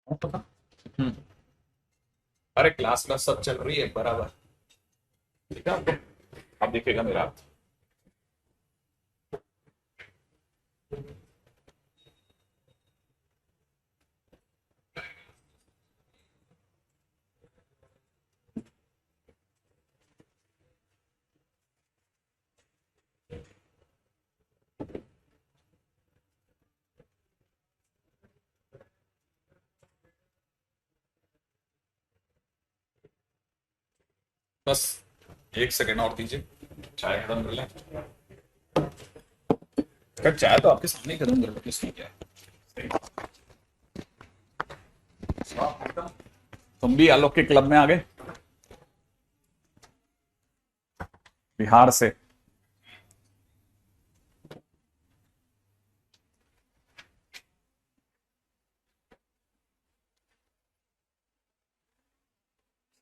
पता। हम्म। अरे क्लास में सब चल रही है बराबर। ठीक है आपको, आप देखिएगा मेरा हाथ। बस एक सेकेंड और दीजिए, चाय खत्म कर लें। कर चाय तो आपके सामने ही खत्म कर लो, इसमें क्या है। सही। स्वाद खत्म। तुम भी आलोक के क्लब में आ गए बिहार से।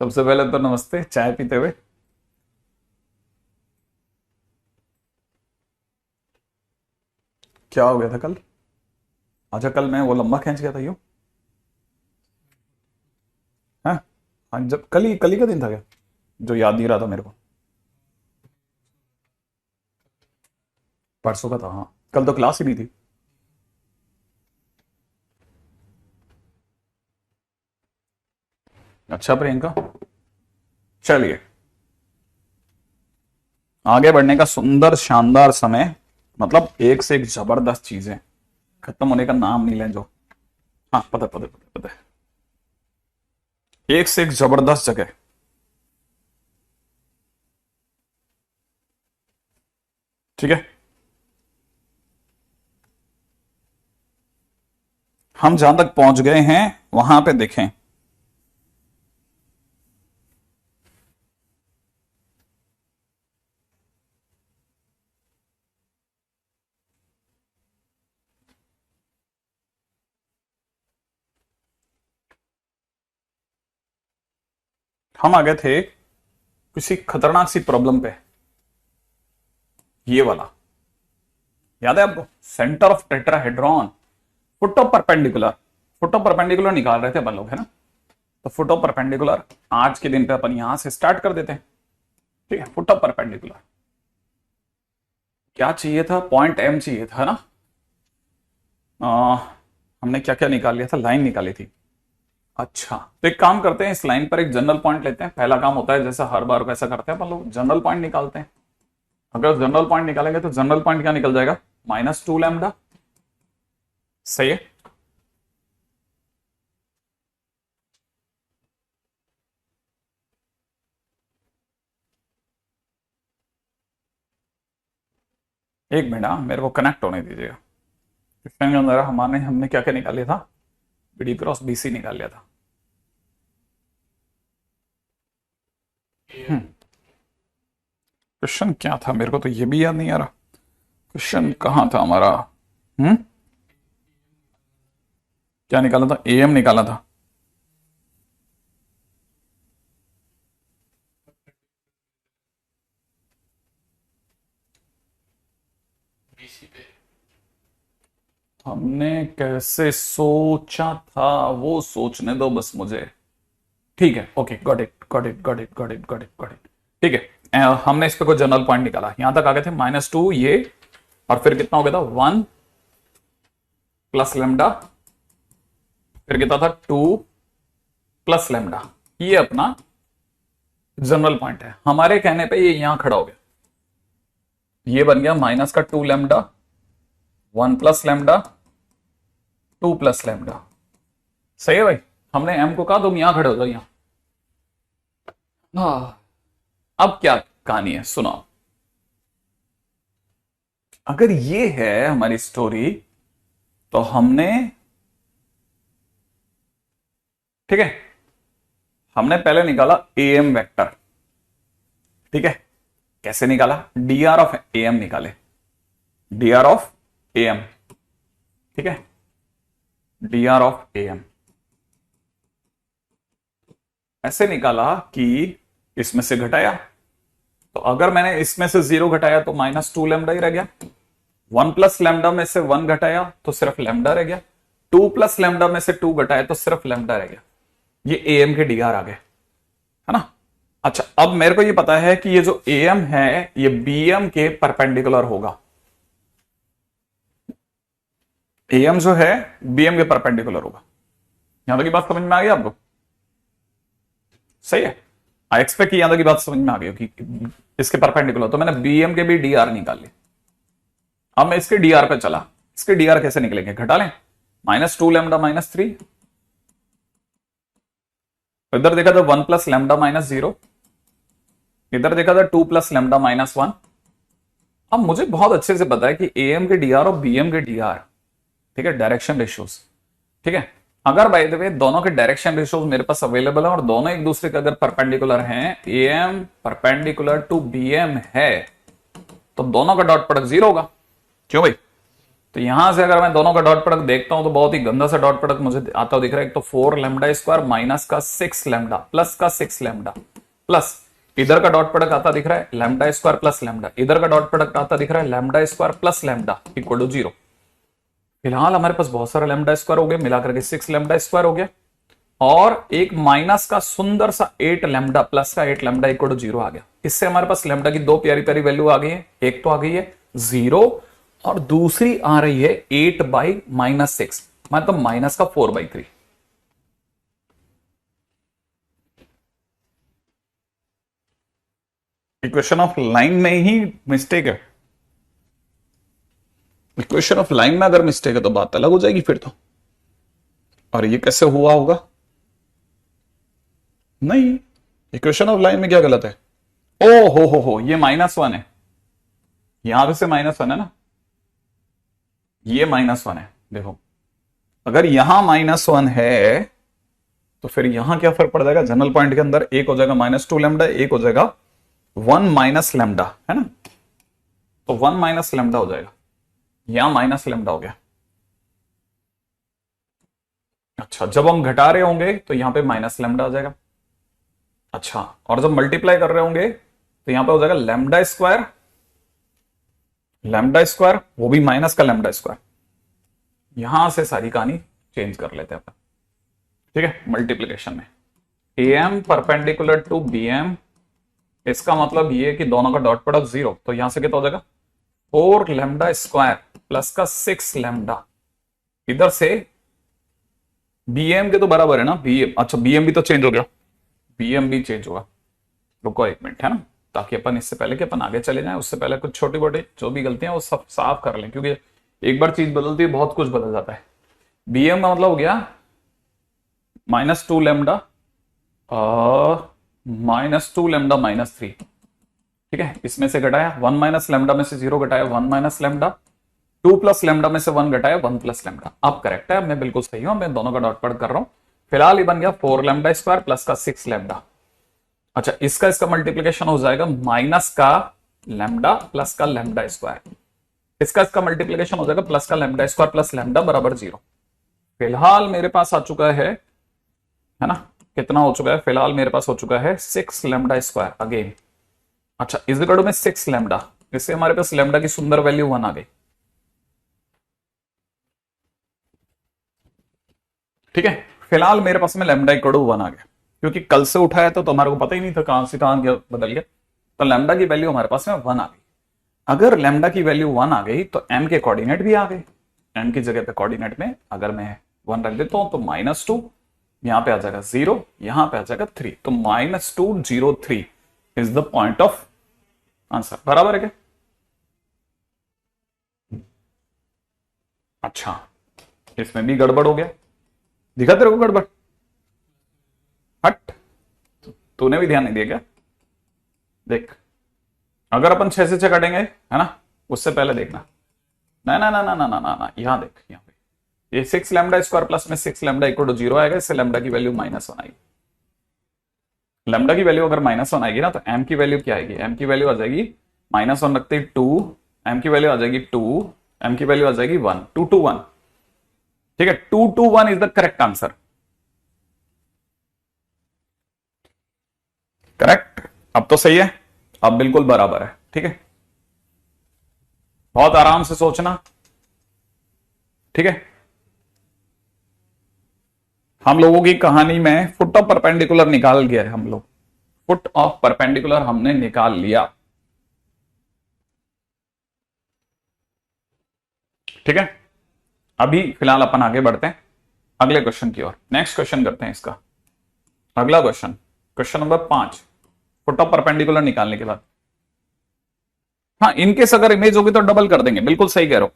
सबसे पहले तो नमस्ते, चाय पीते हुए। क्या हो गया था कल? अच्छा, कल मैं वो लंबा खींच गया था यूं। हाँ। हाँ, जब कल ही का दिन था क्या? जो याद नहीं रहा था मेरे को। परसों का था, हाँ। कल तो क्लास ही नहीं थी। अच्छा प्रियंका, चलिए। आगे बढ़ने का सुंदर शानदार समय, मतलब एक से एक जबरदस्त चीजें खत्म होने का नाम नहीं लें जो। हाँ, पता है। एक से एक जबरदस्त जगह। ठीक है। हम जहां तक पहुंच गए हैं वहां पे देखें। हम आ गए थे किसी खतरनाक सी प्रॉब्लम पे। ये वाला याद है आपको? Centre of tetrahedron, foot of perpendicular. Foot of perpendicular निकाल रहे थे अपन लोग, है ना? तो फुट ऑफ परपेंडिकुलर आज के दिन पे अपन यहां से स्टार्ट कर देते हैं। ठीक है, फुट ऑफ परपेंडिकुलर क्या चाहिए था? पॉइंट एम चाहिए था ना। आ, हमने क्या क्या निकाल लिया था? लाइन निकाली थी। अच्छा, तो एक काम करते हैं, इस लाइन पर एक जनरल पॉइंट लेते हैं। पहला काम होता है जैसा हर बार वैसा करते हैं अपन लोग, जनरल पॉइंट निकालते हैं। अगर जनरल पॉइंट निकालेंगे तो जनरल पॉइंट क्या निकल जाएगा? -2 लैम्डा। सही है। एक मिनट, मेरे को कनेक्ट होने दीजिएगा। क्वेश्चन के अंदर हमारे हमने क्या क्या निकाल लिया था? बीडी क्रॉस बीसी निकाल लिया था। क्वेश्चन क्या था मेरे को तो ये भी याद नहीं आ रहा। क्वेश्चन कहाँ था हमारा? हम्म। क्या निकाला था? एएम निकाला था। हमने कैसे सोचा था वो सोचने दो बस मुझे। ठीक है, ओके, गॉट इट। ठीक है। हमने इस पे कोई जनरल पॉइंट निकाला, यहां तक आ गए थे -2 ये। और फिर कितना हो गया था? 1 + लैम्डा। फिर कितना था? 2 + लैम्डा। ये अपना जनरल पॉइंट है। हमारे कहने पे ये यहां खड़ा हो गया। ये बन गया -2 लैम्डा, 1 + लैम्डा, 2 + लैम्डा। सही है भाई। हमने एम को कहा तुम यहां खड़े हो जाओ, यहां। हाँ। अब क्या कहानी है, सुनो। अगर ये है हमारी स्टोरी, तो हमने, ठीक है, हमने पहले निकाला एम वेक्टर। ठीक है। कैसे निकाला? dr ऑफ एम निकाले। dr of M. ठीक है। dr ऑफ एम ऐसे निकाला कि इसमें से घटाया, तो अगर मैंने इसमें से 0 घटाया तो -2 लैम्डा ही रह गया। 1 + लैम्डा में से 1 घटाया तो सिर्फ लैम्डा रह गया। 2 प्लस लैम्डा में से 2 घटाए तो सिर्फ लैम्डा रह गया, ये एएम के डीआर आ गए, है ना। अच्छा, अब मेरे को ये पता है कि ये जो एएम है ये बीएम के परपेंडिकुलर होगा, एएम जो है बीएम के परपेंडिकुलर होगा। यहां तक की बात समझ में आ गई आपको? सही है, आई एक्सपेक्ट यहां तक की बात समझ में आ गई कि इसके परपेंडिकुलर, तो मैंने बीएम के भी डीआर निकाल लिए। अब मैं इसके डीआर पे चला, इसके डीआर कैसे निकलेंगे, घटा लें, -2 लैम्डा -3, इधर देखा था 1 प्लस लैम्डा -0, इधर देखा था 2 प्लस लैम्डा -1। अब मुझे बहुत अच्छे से पता है कि एएम के डीआर और बीएम के डीआर, ठीक है, डायरेक्शन रेशियोज, ठीक है। अगर बाय द वे दोनों के डायरेक्शन रेशियोज मेरे पास अवेलेबल है और दोनों एक दूसरे के अगर परपेंडिकुलर हैं, एएम परपेंडिकुलर टू बीएम है, तो दोनों का डॉट प्रोडक्ट 0 होगा। क्यों भाई? तो यहां से अगर मैं दोनों का डॉट प्रोडक्ट देखता हूं तो बहुत ही गंदा सा डॉट प्रोडक्ट मुझे आता हुआ दिख रहा है। एक तो 4 लैम्डा स्क्वायर माइनस का 6 लैम्डा प्लस का 6 लैम्डा, प्लस इधर का डॉट प्रोडक्ट आता दिख रहा है लैम्डा स्क्वायर प्लस लैम्डा, इधर का डॉट प्रोडक्ट आता दिख रहा है lambda square plus lambda equal to 0। फिलहाल हमारे पास बहुत सारा लैम्डा स्क्वायर हो गया, मिलाकर के 6 लैम्डा स्क्वायर हो गया, और एक माइनस का सुंदर सा 8 लैम्डा प्लस का 8 लैम्डा इक्वल टू 0 आ गया। इससे हमारे पास लैम्डा की दो प्यारी प्यारी वैल्यू आ गई है, एक तो आ गई है 0 और दूसरी आ रही है 8 बाई -6, मतलब माइनस का 4/3। इक्वेशन ऑफ लाइन में ही मिस्टेक है, इक्वेशन ऑफ लाइन में अगर मिस्टेक है तो बात अलग हो जाएगी फिर तो। और ये कैसे हुआ होगा? नहीं, इक्वेशन ऑफ लाइन में क्या गलत है? ओ हो, ये -1 है, यहां पे से -1 है ना, ये -1 है। देखो अगर यहां -1 है तो फिर यहां क्या फर्क पड़ जाएगा? जनरल पॉइंट के अंदर एक हो जाएगा -2 लैम्डा, एक हो जाएगा 1 माइनस लैम्डा, है ना। तो 1 माइनस लैम्डा हो जाएगा, यहां माइनस लैम्डा हो गया। अच्छा, जब हम घटा रहे होंगे तो यहां पे माइनस लैम्डा आ जाएगा। अच्छा, और जब मल्टीप्लाई कर रहे होंगे तो यहां पे हो जाएगा लैम्डा स्क्वायर, लैम्डा स्क्वायर वो भी माइनस का लैम्डा स्क्वायर। यहां से सारी कहानी चेंज कर लेते हैं अपन, ठीक है। मल्टीप्लीकेशन में एएम परपेंडिकुलर टू बीएम, इसका मतलब ये कि दोनों का डॉट प्रोडक्ट 0, तो यहां से कितना हो जाएगा 4 लैम्डा स्क्वायर प्लस का 6 लैम्डा, इधर से बीएम के तो बराबर है ना, बीएम, अच्छा बीएम भी तो चेंज हो गया, बीएम भी चेंज होगा। रुको एक मिनट, है ना, ताकि अपन इससे पहले कि अपन आगे चले जाएं उससे पहले कुछ छोटी मोटी जो भी गलतियां वो सब साफ कर लें, क्योंकि एक बार चीज बदलती है बहुत कुछ बदल जाता है। बीएम का मतलब हो गया -2 लैम्डा -2 लैम्डा -3, ठीक है। इसमें से घटाया 1 माइनस लैम्डा में से 0 घटाया 1 माइनस लैम्डा, 2 प्लस लैम्डा में से 1 घटाया 1 प्लस लैम्डा। अब करेक्ट है, मैं बिल्कुल सही हूं, मैं दोनों का डॉट प्रोडक्ट कर रहा हूं। फिलहाल ये बन गया 4 लैम्डा स्क्वायर प्लस का 6 लैम्डा। अच्छा, इसका मल्टीप्लीकेशन हो जाएगा माइनस का लैम्डा प्लस का लैम्डा स्क्वायर, इसका मल्टीप्लीकेशन हो जाएगा प्लस का लैम्डा स्क्वायर प्लस लैम्डा बराबर 0। फिलहाल मेरे पास आ चुका है ना, कितना हो चुका है? फिलहाल मेरे पास हो चुका है 6 लैम्डा स्क्वायर अगेन। अच्छा, इस इक्वल में 6 लैम्डा, इससे हमारे पास लैम्डा की सुंदर वैल्यू 1 आ गई, ठीक है। फिलहाल मेरे पास में लैम्डा इक्वल टू 1 आ गया, क्योंकि कल से उठाया था तो हमारे को पता ही नहीं था कहां से कहां गया, बदल गया, तो लैम्डा की वैल्यू हमारे पास में 1 आ गई। अगर लैम्डा की वैल्यू 1 आ गई तो एम के कोऑर्डिनेट भी आ गए, एम की जगह पे कोऑर्डिनेट में अगर मैं 1 रख देता हूं तो -2, यहां पे आ जाएगा 0, यहां पे आ जाएगा 3, तो -2 0 3 is the point of answer. बराबर है क्या? अच्छा, इसमें भी गड़बड़ हो गया, दिखा तेरे को गड़बड़? हट, तूने भी ध्यान नहीं दिया क्या? देख, अगर अपन 6 से 6 काटेंगे, है ना, उससे पहले देखना, ना ना ना ना ना ना ना ना, यहां देख, यहां पे ये 6 लैम्डा स्क्वायर प्लस में 6 लैम्डा इक्वल टू 0 आएगा, इससे लैम्डा की वैल्यू -1 आएगी। लैम्डा की वैल्यू अगर -1 आएगी ना तो एम की वैल्यू क्या आएगी? एम की वैल्यू आ जाएगी -1 रखते ही 2, एम की वैल्यू आ जाएगी 2, एम की वैल्यू आ जाएगी 1, 2 to 1, ठीक है। 2 to 1 is the correct answer, correct. अब तो सही है, अब बिल्कुल बराबर है, ठीक है। बहुत आराम से सोचना, ठीक है। हम लोगों की कहानी में फुट ऑफ परपेंडिकुलर निकाल गया है, हम लोग फुट ऑफ परपेंडिकुलर हमने निकाल लिया। ठीक है, अभी फिलहाल अपन आगे बढ़ते हैं अगले क्वेश्चन की ओर। नेक्स्ट क्वेश्चन करते हैं इसका। अगला question, question number 5, foot of perpendicular निकालने के बाद, हाँ इनकेस अगर इमेज होगी तो डबल कर देंगे, बिल्कुल सही कह रहे हो।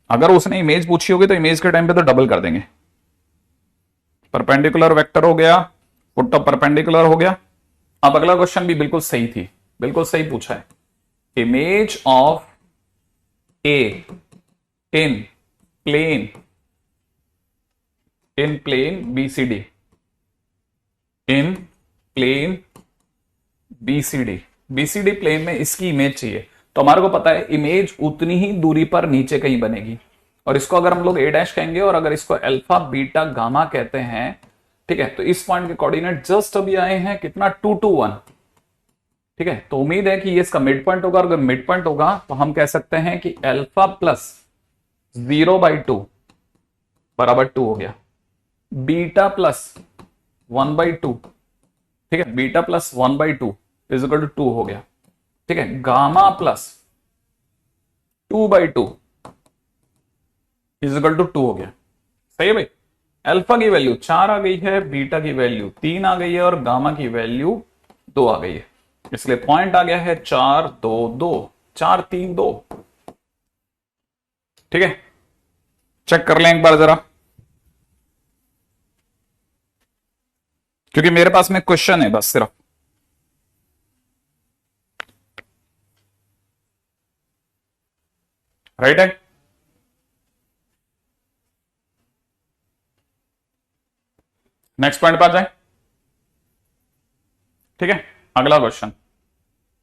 अगर उसने इमेज पूछी होगी तो इमेज के टाइम पे तो डबल कर देंगे। परपेंडिकुलर वेक्टर हो गया, फुट ऑफ परपेंडिकुलर हो गया। अब अगला क्वेश्चन भी बिल्कुल सही थी, बिल्कुल सही पूछा है। Image of A in plane BCD, in plane BCD, BCD plane में इसकी इमेज चाहिए। तो हमारे को पता है इमेज उतनी ही दूरी पर नीचे कहीं बनेगी, और इसको अगर हम लोग ए डैश कहेंगे और अगर इसको अल्फा बीटा गामा कहते हैं, ठीक है, तो इस पॉइंट के कोऑर्डिनेट जस्ट अभी आए हैं कितना 2 to 1। ठीक है, तो उम्मीद है कि ये इसका मिड पॉइंट होगा, और अगर मिड पॉइंट होगा तो हम कह सकते हैं कि अल्फा प्लस 0/2 बराबर 2 हो गया, बीटा प्लस 1/2, ठीक है, beta plus 1/2 is equal to 2 हो गया। ठीक है, gamma plus 2/2 is equal to 2 हो गया। सही है भाई, अल्फा की वैल्यू 4 आ गई है, बीटा की वैल्यू 3 आ गई है, और गामा की वैल्यू 2 आ गई है। इसलिए पॉइंट आ गया है 4 2 2, 4 3 2। ठीक है, चेक कर लें एक बार जरा, क्योंकि मेरे पास में क्वेश्चन है बस सिर्फ। राइट है, नेक्स्ट पॉइंट पर आ जाए। ठीक है, अगला क्वेश्चन,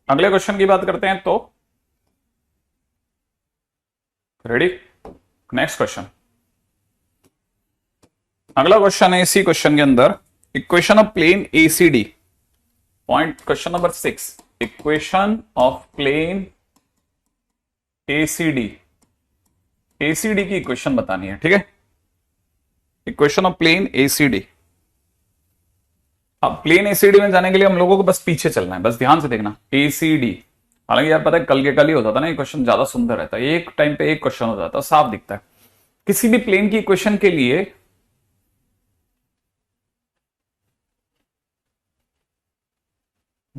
अगले क्वेश्चन की बात करते हैं तो रेडी। नेक्स्ट क्वेश्चन, अगला क्वेश्चन है इसी क्वेश्चन के अंदर, equation of plane ACD, point question number 6, equation of plane ACD, ACD की इक्वेशन बतानी है। ठीक है, इक्वेशन ऑफ प्लेन एसीडी। अब प्लेन एसीडी में जाने के लिए हम लोगों को बस पीछे चलना है, बस ध्यान से देखना एसीडी। हालांकि यार पता है कल के कल ही हो जाता ना, ये क्वेश्चन ज्यादा सुंदर रहता है, एक टाइम पे एक क्वेश्चन हो जाता है, साफ दिखता है। किसी भी प्लेन की इक्वेशन के लिए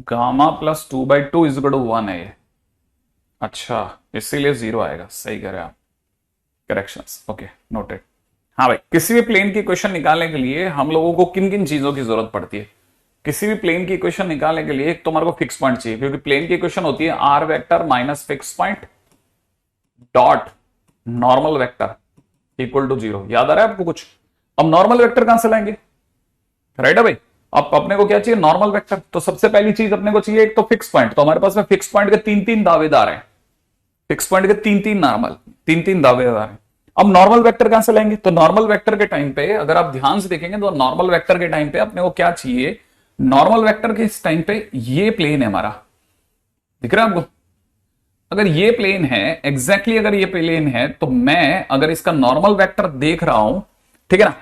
gamma plus 2/2 is equal to 1 है ये। अच्छा, इसीलिए 0 आएगा, सही कह रहे हैं आप, करेक्शंस, ओके नोटेड। हाँ भाई, किसी भी प्लेन की इक्वेशन निकालने के लिए हम लोगों को किन किन चीजों की जरूरत पड़ती है? किसी भी प्लेन की इक्वेशन निकालने के लिए एक तो हमारे को फिक्स पॉइंट चाहिए, क्योंकि प्लेन की इक्वेशन होती है R vector minus fix point dot normal vector equal to 0। याद आ रहा है आपको कुछ? अब नॉर्मल वेक्टर कहां से लाएंगे? राइट है भाई, अब अपने को क्या चाहिए? Normal vector. तो सबसे पहली चीज अपने को चाहिए एक तो फिक्स पॉइंट। तो हमारे पास में फिक्स पॉइंट के 3-3 दावेदार हैं, फिक्स पॉइंट के 3-3 नॉर्मल, 3-3 दावेदार हैं। अब नॉर्मल वेक्टर कहां से लाएंगे? तो नॉर्मल वेक्टर के टाइम पे अगर आप ध्यान से देखेंगे तो नॉर्मल वेक्टर के टाइम पे अपने को क्या चाहिए? नॉर्मल वेक्टर के इस टाइम पे ये प्लेन है हमारा, दिख रहा है आपको? अगर ये प्लेन है एग्जैक्टली अगर ये प्लेन है तो मैं अगर इसका नॉर्मल वेक्टर देख रहा हूं, ठीक है ना,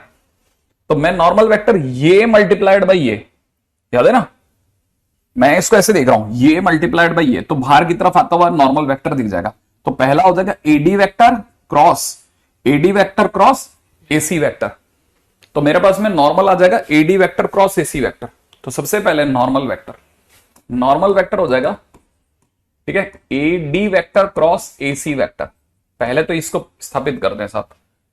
तो मैं नॉर्मल वेक्टर ये मल्टीप्लाइड बाई ये, याद है ना, मैं इसको ऐसे देख रहा हूं ये मल्टीप्लाइड बाई ये, तो बाहर की तरफ आता हुआ नॉर्मल वेक्टर दिख जाएगा। तो पहला हो जाएगा AD vector cross AD vector cross AC vector. तो मेरे पास में नॉर्मल आ जाएगा AD vector cross AC vector. तो सबसे पहले नॉर्मल वेक्टर हो जाएगा, ठीक है, AD vector cross AC vector. पहले तो इसको स्थापित करते हैं साथ,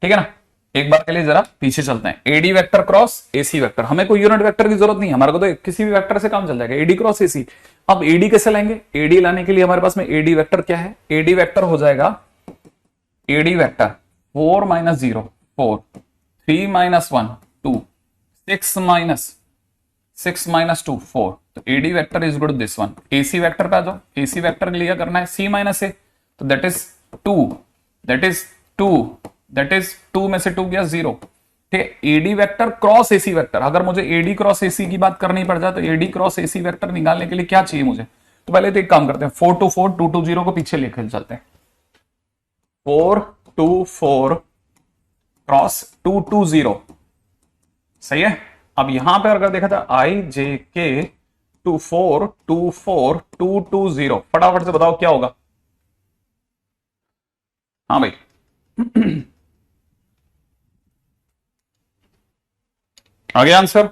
ठीक है ना। एक बार के लिए जरा पीछे चलते हैं, AD vector cross AC vector. हमें कोई यूनिट वेक्टर की जरूरत नहीं है, हमारे को तो किसी भी वेक्टर से काम चल जाएगा, एडी क्रॉस एसी। अब एडी कैसे लाएंगे? एडी लाने के लिए हमारे पास में एडी वेक्टर क्या है? एडी वेक्टर हो जाएगा एडी वेक्टर 4 - 0 4, 3 - 1 2, 6 - 2 4। तो AD vector is good this one. AC vector पे आ जाओ, एसी वेक्टर के लिए करना है C - A, तो दैट इज 2 में से 2 गया 0, ठीक है। AD vector cross AC vector, अगर मुझे एडी क्रॉस एसी की बात करनी पड़ जाए तो एडी क्रॉस एसी वेक्टर निकालने के लिए क्या चाहिए मुझे? तो पहले तो एक काम करते हैं, 4 2 4 2 2 0 को पीछे लेकर चलते हैं। 4 2 4 क्रॉस 2 2 0, सही है। अब यहां पर अगर देखा था IJK 2424220, फटाफट से बताओ क्या होगा। हाँ भाई आ गया आंसर।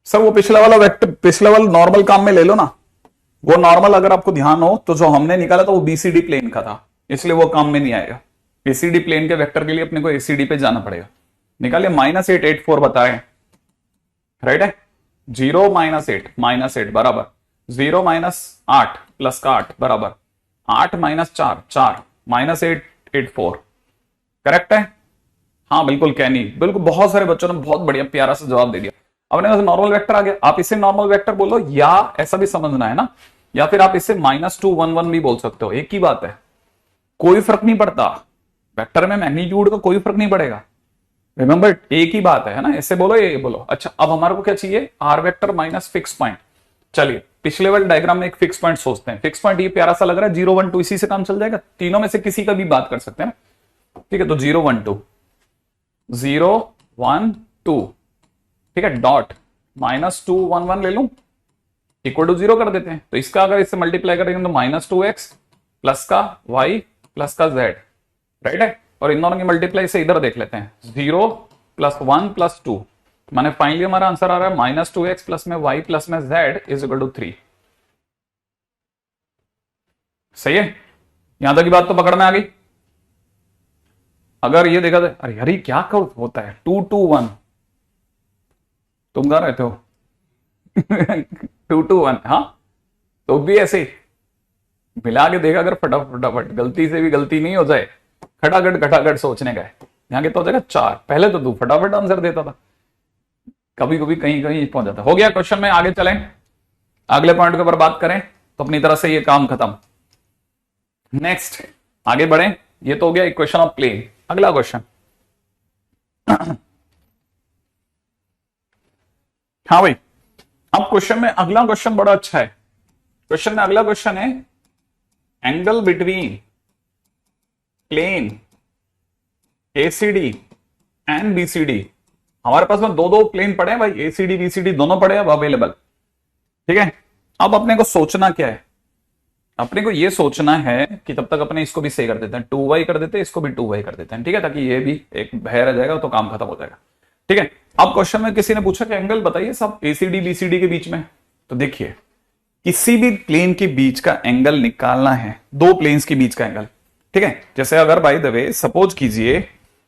सर वो पिछला वाला वेक्टर, पिछला वाला नॉर्मल काम में ले लो ना। वो नॉर्मल अगर आपको ध्यान हो तो जो हमने निकाला था वो BCD प्लेन का था, इसलिए वो काम में नहीं आएगा। BCD प्लेन के वेक्टर के लिए अपने को ACD पे जाना पड़ेगा। निकालिए, -884 बताए, राइट है। 0 -8 -8 बराबर 0 -8 प्लस का 8 बराबर 8 -4 4 -884, करेक्ट है। हाँ बिल्कुल कैनी, बिल्कुल, बहुत सारे बच्चों ने बहुत बढ़िया प्यारा सा जवाब दे दिया। अपने पास नॉर्मल वेक्टर आ गया, आप इसे नॉर्मल वेक्टर बोलो या ऐसा भी समझना है ना, या फिर आप इसे -211 भी बोल सकते हो, एक ही बात है, कोई फर्क नहीं पड़ता। वेक्टर में मैग्नीट्यूड का कोई फर्क नहीं पड़ेगा, रिमेंबर एक ही बात है ना, ऐसे बोलो ये बोलो। अच्छा अब हमारे को क्या चाहिए, R vector minus fix point. चलिए पिछले वाले डायग्राम में एक फिक्स पॉइंट सोचते हैं। फिक्स पॉइंट ये प्यारा सा लग रहा है, 0 1 2, इसी से काम चल जाएगा, तीनों में से किसी का भी बात कर सकते हैं ना। ठीक है, तो 0 1 2 0 1 2, ठीक है, डॉट -2 1 1 ले लूं, इक्वल टू 0 कर देते हैं। तो इसका अगर इससे मल्टीप्लाई करेंगे तो -2x प्लस का y प्लस का z, राइट है। और इन दोनों की मल्टीप्लाई से इधर देख लेते हैं, 0 + 1 + 2, माने फाइनली हमारा आंसर आ रहा है -2x प्लस में y प्लस में z इज इक्वल टू 3। सही है, यहां तक की बात तो पकड़ में आ गई। अगर ये देखा, अरे यार ये क्या होता है 2 2 1, तुम कहां रहते हो 2 2 1, हाँ तो भी ऐसे ही मिला के देखा, अगर फटाफट फटाफट गलती से भी गलती नहीं हो जाए, खटाखट खटाखट सोचने का है। यहां कितना हो जाएगा 4, पहले तो तू फटाफट आंसर देता था, कभी कभी कहीं कहीं पहुंच जाता। हो गया क्वेश्चन में, आगे चलें, अगले पॉइंट के ऊपर बात करें तो अपनी तरह से ये काम खत्म। नेक्स्ट आगे बढ़े, ये तो हो गया इक्वेशन ऑफ प्लेन। अगला क्वेश्चन हाँ भाई, अब क्वेश्चन में अगला क्वेश्चन बड़ा अच्छा है। क्वेश्चन में अगला क्वेश्चन है angle between plane ACD and BCD। हमारे पास में दो प्लेन पड़े हैं भाई, ACD BCD दोनों पड़े हैं अब अवेलेबल, ठीक है। अब अपने को सोचना क्या है, अपने को ये सोचना है कि तब तक अपने इसको भी सही कर देते हैं, 2y कर देते हैं, इसको भी 2y कर देते हैं, ठीक है, ताकि ये भी एक भय रह जाएगा तो काम खत्म हो जाएगा, ठीक है। अब क्वेश्चन में किसी ने पूछा कि एंगल बताइए सब ACD BCD के बीच में, तो देखिए किसी भी प्लेन के बीच का एंगल निकालना है, दो प्लेन्स के बीच का एंगल, ठीक है। जैसे अगर बाय द वे सपोज कीजिए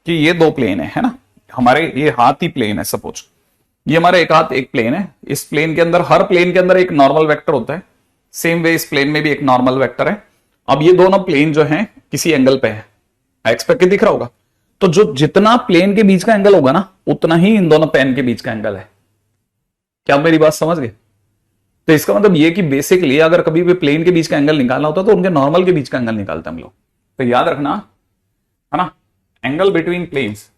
कि ये दो प्लेन है ना, हमारे ये हाथ ही प्लेन है, सपोज ये हमारा एक हाथ एक प्लेन है, इस प्लेन के अंदर, हर प्लेन के अंदर एक नॉर्मल वेक्टर होता है, सेम वे इस प्लेन में भी एक नॉर्मल वेक्टर है। अब ये दोनों प्लेन जो हैं किसी एंगल पे है, एक्सपेक्ट दिख रहा होगा, तो जो जितना प्लेन के बीच का एंगल होगा ना, उतना ही इन दोनों पेन के बीच का एंगल है। क्या आप मेरी बात समझ गए? तो इसका मतलब ये कि बेसिकली अगर कभी भी प्लेन के बीच का एंगल निकालना होता तो उनके नॉर्मल के बीच का एंगल निकालते हम लोग। तो याद रखना है ना, एंगल बिटवीन प्लेन्स,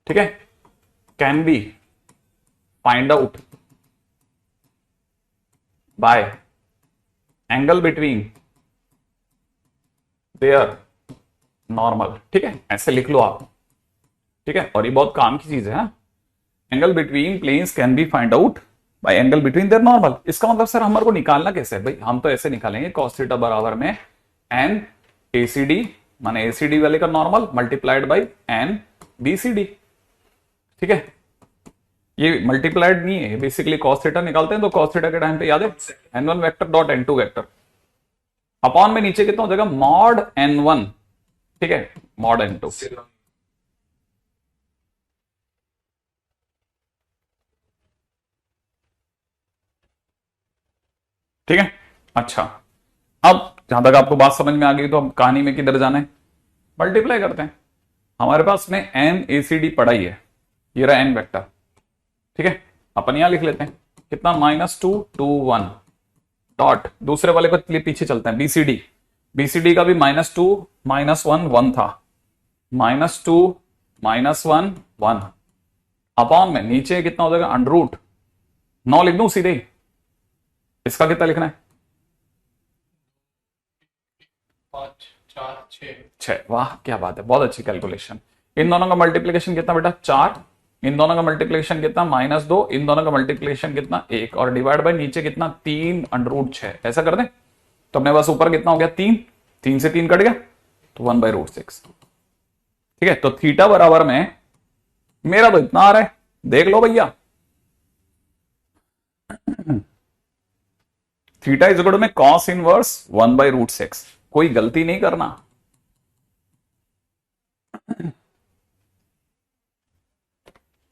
ठीक है, can be find out by angle between their normal, ठीक है, ऐसे लिख लो आप, ठीक है। और ये बहुत काम की चीज है, angle between planes can be find out by angle between their normal. इसका मतलब सर हमारे को निकालना कैसे है भाई, हम तो ऐसे निकालेंगे cos थीटा बराबर में एन ACD, माने ACD वाले का normal multiplied by n BCD, ठीक है। ये मल्टीप्लाइड नहीं है, बेसिकली cos थीटा निकालते हैं तो cos थीटा के टाइम पे याद है n1 vector dot n2 vector upon में नीचे कितना हो जाएगा मॉड n1, ठीक है, मॉड n2, ठीक है। अच्छा अब जहां तक आपको बात समझ में आ गई तो अब कहानी में किधर जाना है, मल्टीप्लाई करते हैं। हमारे पास में n ACD पड़ा ही है, ये रहा n वेक्टर, ठीक है। अपन यहां लिख लेते हैं कितना -2 2 1 डॉट, दूसरे वाले को पीछे चलते हैं BCD का भी -2 -1 1 था, -2 -1 1 अपॉन में नीचे कितना हो जाएगा √9 लिख दूं सीधे, इसका कितना लिखना है 5 4 6। 6। वाह क्या बात है, बहुत अच्छी कैलकुलेशन। इन दोनों का मल्टीप्लीकेशन कितना बेटा? 4। इन दोनों का मल्टीप्लीकेशन कितना? -2। इन दोनों का मल्टीप्लीकेशन कितना? 1। और डिवाइड बाय नीचे कितना? 3 √6। ऐसा कर दें तो अपने पास ऊपर कितना हो गया? 3। 3 से 3 कट गया तो 1/√6। ठीक है, तो थीटा बराबर में मेरा तो इतना आ रहा है, देख लो भैया। थीटा इज इक्वल टू में कॉस इनवर्स 1/√6। कोई गलती नहीं करना।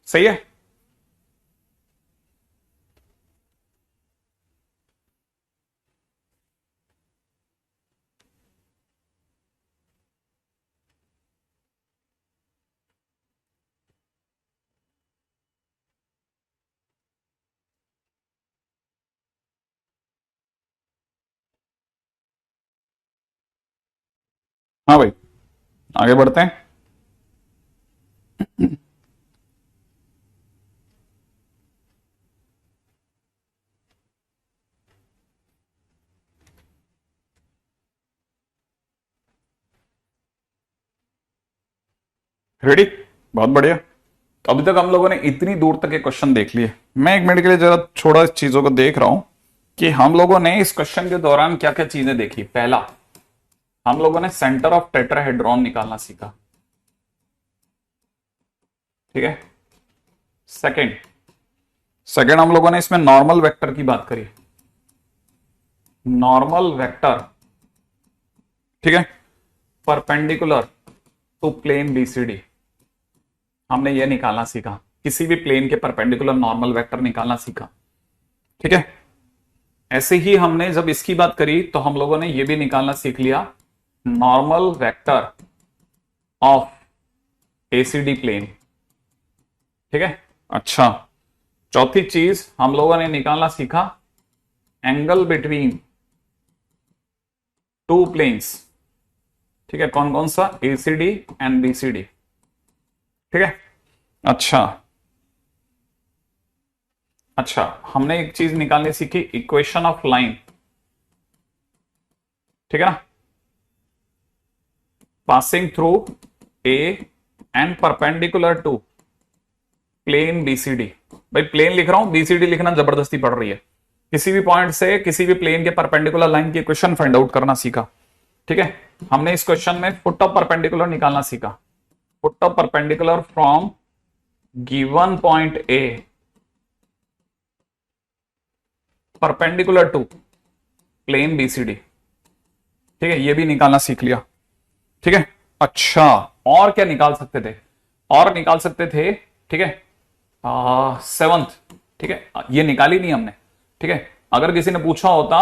सही है। हाँ भाई, आगे बढ़ते हैं। रेडी, बहुत बढ़िया। तो अभी तक हम लोगों ने इतनी दूर तक ये क्वेश्चन देख लिए। मैं 1 मिनट के लिए जरा थोड़ा इस चीजों को देख रहा हूं कि हम लोगों ने इस क्वेश्चन के दौरान क्या क्या चीजें देखी। पहला, हम लोगों ने सेंटर ऑफ टेट्राहेड्रॉन निकालना सीखा। ठीक है। सेकंड सेकंड हम लोगों ने इसमें नॉर्मल वेक्टर की बात करी। नॉर्मल वेक्टर, ठीक है, परपेंडिकुलर टू प्लेन बीसीडी, हमने ये निकालना सीखा। किसी भी प्लेन के परपेंडिकुलर नॉर्मल वेक्टर निकालना सीखा। ठीक है। ऐसे ही हमने जब इसकी बात करी तो हम लोगों ने ये भी निकालना सीख लिया, normal vector of ACD plane. ठीक है। अच्छा, चौथी चीज हम लोगों ने निकालना सीखा, एंगल बिटवीन टू प्लेन्स। ठीक है, कौन कौन सा? ACD and BCD. ठीक है। अच्छा, हमने एक चीज निकालनी सीखी, इक्वेशन ऑफ लाइन। ठीक है ना, passing through A and perpendicular to plane BCD. भाई प्लेन लिख रहा हूं, बीसीडी लिखना जबरदस्ती पड़ रही है। किसी भी पॉइंट से किसी भी प्लेन के परपेंडिकुलर लाइन की इक्वेशन फाइंड आउट करना सीखा। ठीक है। हमने इस क्वेश्चन में फुट ऑफ परपेंडिकुलर निकालना सीखा। Foot of perpendicular from given point A perpendicular to plane BCD. ठीक है, ये भी निकालना सीख लिया। ठीक है। अच्छा, और क्या निकाल सकते थे? और निकाल सकते थे, ठीक है, सेवंथ। ठीक है, ये निकाली नहीं हमने। ठीक है, अगर किसी ने पूछा होता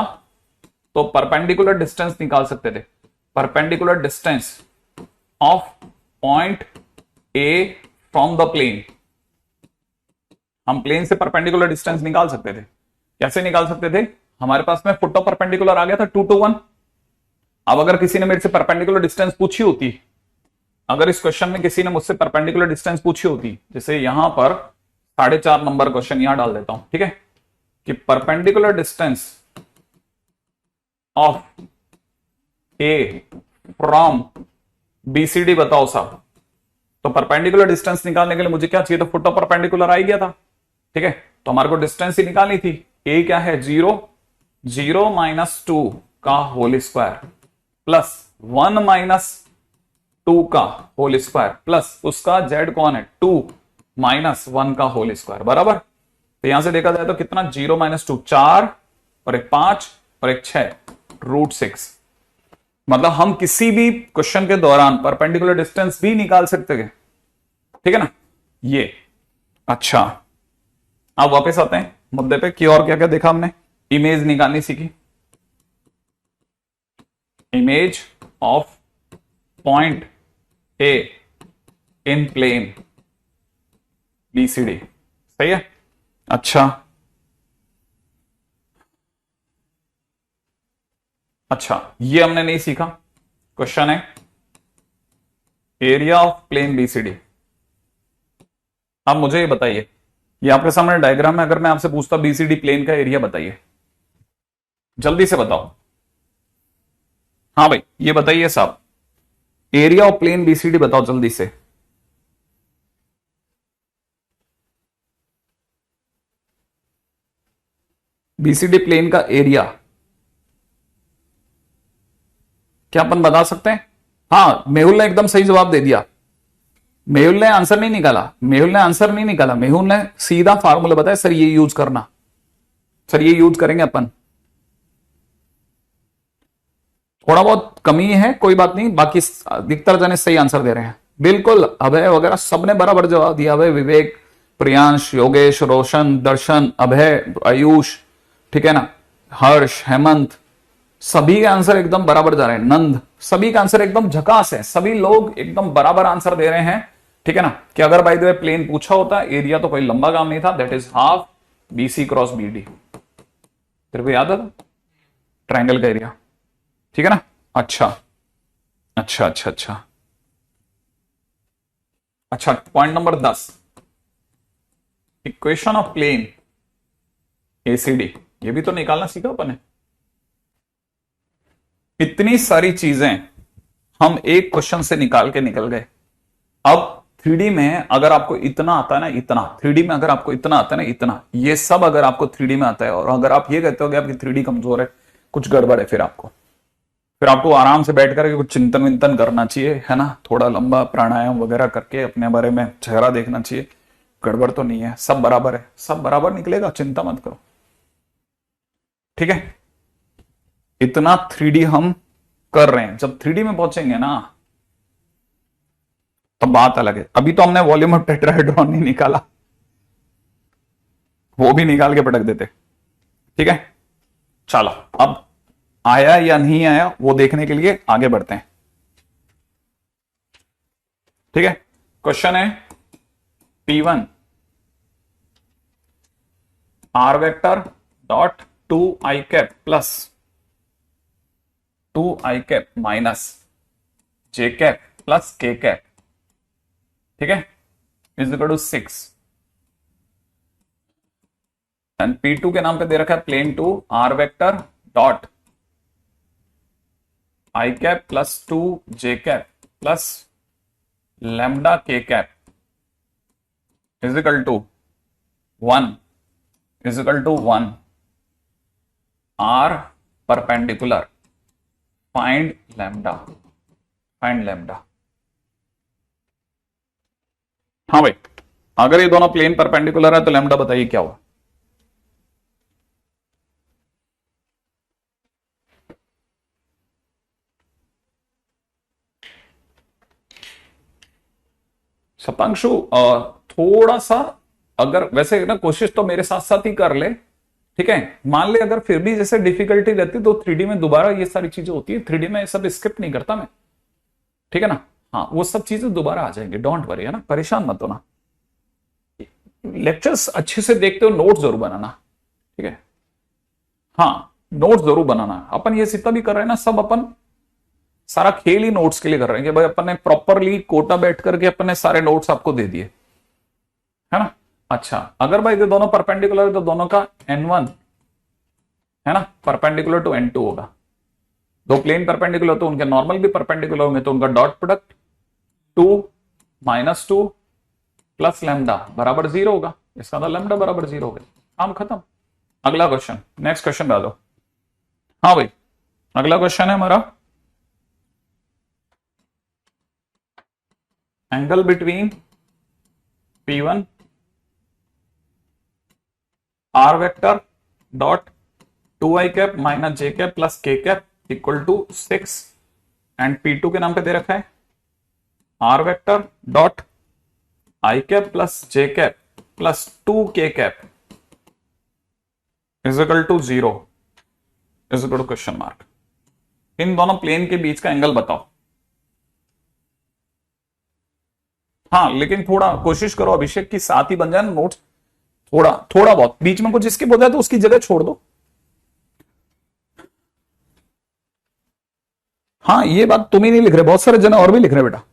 तो परपेंडिकुलर डिस्टेंस निकाल सकते थे। Perpendicular distance of point A from the plane. हम प्लेन से परपेंडिकुलर डिस्टेंस निकाल सकते थे। कैसे निकाल सकते थे? हमारे पास में फुट ऑफ परपेंडिकुलर आ गया था 2 to 1। अब अगर किसी ने मेरे से परपेंडिकुलर डिस्टेंस पूछी होती, अगर इस क्वेश्चन में किसी ने मुझसे परपेंडिकुलर डिस्टेंस पूछी होती, जैसे यहां पर 4.5 नंबर क्वेश्चन यहां डाल देता हूं। ठीक है, कि perpendicular distance of A from BCD बताओ साहब। तो परपेंडिकुलर डिस्टेंस निकालने के लिए मुझे क्या चाहिए? तो फुट ऑफ परपेंडिकुलर आ ही गया था। ठीक है, तो हमारे को डिस्टेंस ही निकालनी थी। ए क्या है? 0 0 - 2 का होल स्क्वायर प्लस 1 - 2 का होल स्क्वायर प्लस उसका जेड कौन है? 2 - 1 का होल स्क्वायर बराबर। तो यहां से देखा जाए तो कितना? 0 - 2 4 और एक 5 और एक 6 √6। मतलब हम किसी भी क्वेश्चन के दौरान परपेंडिकुलर डिस्टेंस भी निकाल सकते थे। ठीक है ना ये। अच्छा, अब वापस आते हैं मुद्दे पे कि और क्या क्या देखा हमने। इमेज निकालनी सीखी, image of point A in plane BCD. सही है। अच्छा, ये हमने नहीं सीखा। क्वेश्चन है एरिया ऑफ प्लेन बीसीडी। अब मुझे ये बताइए, ये आपके सामने डायग्राम है, अगर मैं आपसे पूछता बीसीडी प्लेन का एरिया बताइए, जल्दी से बताओ। हाँ भाई, ये बताइए साहब, एरिया ऑफ प्लेन बीसीडी बताओ जल्दी से। बीसीडी प्लेन का एरिया क्या अपन बता सकते हैं? हाँ, मेहुल ने एकदम सही जवाब दे दिया। मेहुल ने आंसर नहीं निकाला, मेहुल ने आंसर नहीं निकाला, मेहुल ने सीधा फार्मूला बताया, सर ये यूज करना, सर ये यूज करेंगे अपन। थोड़ा बहुत कमी है, कोई बात नहीं, बाकी अधिकतर जने सही आंसर दे रहे हैं। बिल्कुल, अभय वगैरह सबने बराबर जवाब दिया। अभय, विवेक, प्रियांश, योगेश, रोशन, दर्शन, अभय, आयुष, ठीक है ना, हर्ष, हेमंत, सभी के आंसर एकदम बराबर जा रहे हैं। नंद, सभी का आंसर एकदम झकास है, सभी लोग एकदम बराबर आंसर दे रहे हैं। ठीक है ना, कि अगर बाय द वे प्लेन पूछा होता, एरिया तो कोई लंबा काम नहीं था, that is half BC cross BD. तेरे को याद है ट्रायंगल का एरिया? ठीक है ना। अच्छा अच्छा अच्छा अच्छा अच्छा, point number 10, equation of plane ACD, ये भी तो निकालना सीखा अपन ने। इतनी सारी चीजें हम एक क्वेश्चन से निकाल के निकल गए। अब थ्री में अगर आपको इतना आता है ना, इतना थ्री में अगर आपको इतना आता है ना, इतना, ये सब अगर आपको थ्री में आता है, और अगर आप ये कहते हो कि आपकी थ्री कमजोर है, कुछ गड़बड़ है, फिर आपको आराम से बैठ करके कुछ चिंतन विंतन करना चाहिए, है ना, थोड़ा लंबा प्राणायाम वगैरह करके अपने बारे में चेहरा देखना चाहिए। गड़बड़ तो नहीं है, सब बराबर है, सब बराबर निकलेगा, चिंता मत करो। ठीक है, इतना थ्री हम कर रहे हैं, जब थ्री में पहुंचेंगे ना तो बात अलग है। अभी तो हमने वॉल्यूम ऑफ टेट्राहेड्रॉन नहीं निकाला, वो भी निकाल के पटक देते। ठीक है, चलो अब आया या नहीं आया वो देखने के लिए आगे बढ़ते हैं। ठीक है, क्वेश्चन है P1 R vector dot two आई कैप प्लस टू आई कैप माइनस जे कैप प्लस के कैप, ठीक है, is equal to 6। And P2 के नाम पे दे रखा है plane two R vector dot I cap plus two J cap plus lambda K cap is equal to 1, is equal to 1 are perpendicular, find lambda, find lambda. हाँ भाई, अगर ये दोनों प्लेन परपेंडिकुलर है तो लैम्डा बताइए क्या हुआ। सपांशु, थोड़ा सा, अगर वैसे ना कोशिश तो मेरे साथ साथ ही कर ले, ठीक है, मान ले अगर फिर भी जैसे डिफिकल्टी रहती तो थ्री में दोबारा ये सारी चीजें होती है, थ्री में सब स्किप नहीं करता मैं, ठीक है ना। हाँ, वो सब चीजें दोबारा आ जाएंगे, डोंट वरी, है ना, परेशान मत होना। लेक्चर्स अच्छे से देखते हो, नोट जरूर बनाना, ठीक है। हाँ, नोट जरूर बनाना। अपन ये जितना भी कर रहे हैं ना, सब अपन सारा खेल ही नोट्स के लिए कर रहे हैं कि भाई अपन ने प्रॉपरली कोटा बैठ करके अपन ने सारे नोट्स आपको दे दिए, है ना। अच्छा, अगर भाई ये दोनों परपेंडिकुलर है तो दोनों का N1, है ना, परपेंडिकुलर टू N2 होगा। दो प्लेन परपेंडिकुलर तो उनके नॉर्मल भी परपेंडिकुलर होंगे, तो उनका dot product 2 minus 2 plus lambda बराबर 0 होगा। इसका मतलब लैम्डा बराबर 0 हो गया, काम खत्म। अगला क्वेश्चन, नेक्स्ट क्वेश्चन डालो। हाँ भाई, अगला क्वेश्चन है हमारा, angle between P1 R vector dot two आई कैप माइनस जे कैप प्लस के cap equal to 6 and P2 के नाम पे दे रखा है R vector dot I cap plus J cap plus two K cap is equal to 0, is equal to question mark. इन दोनों plane के बीच का एंगल बताओ। हाँ, लेकिन थोड़ा कोशिश करो अभिषेक की साथ ही बन जाए ना नोट्स, थोड़ा थोड़ा बहुत बीच में कुछ स्किप हो जाए तो उसकी जगह छोड़ दो। हाँ, ये बात तुम ही नहीं लिख रहे, बहुत सारे जन और भी लिख रहे बेटा।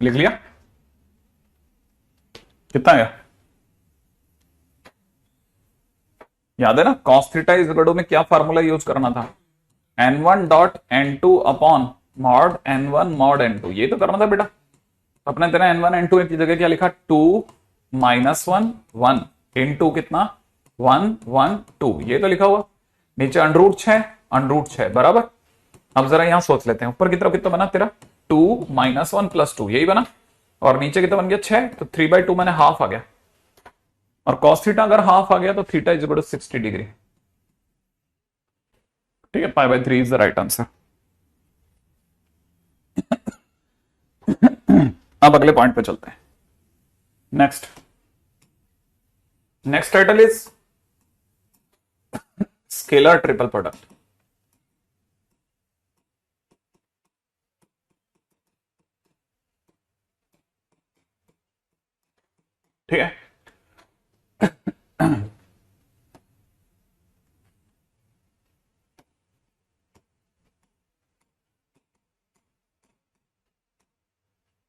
लिख लिया? कितना आया? याद है ना, cos theta is equal to में क्या फार्मूला यूज करना था? n1 dot n2 upon mod n1 mod n2, ये तो करना था बेटा। तो अपने तेरा n1 n2 की जगह क्या लिखा? 2 माइनस 1 1 इन टू कितना? 1 1 2, ये तो लिखा हुआ। नीचे अंडरूट 6 अंडरूट 6 बराबर। अब जरा यहां सोच लेते हैं, ऊपर की तरफ कितना बना तेरा? 2 माइनस 1 प्लस 2, यही बना। और नीचे कितना बन गया? 6, तो 3/2 मैंने हाफ आ गया। और कॉस थीटा अगर हाफ आ गया तो theta is equal to 60 degree. ठीक है, π/3 इज द राइट आंसर। अब अगले पॉइंट पे चलते हैं। Next next title is scalar triple product. ठीक है,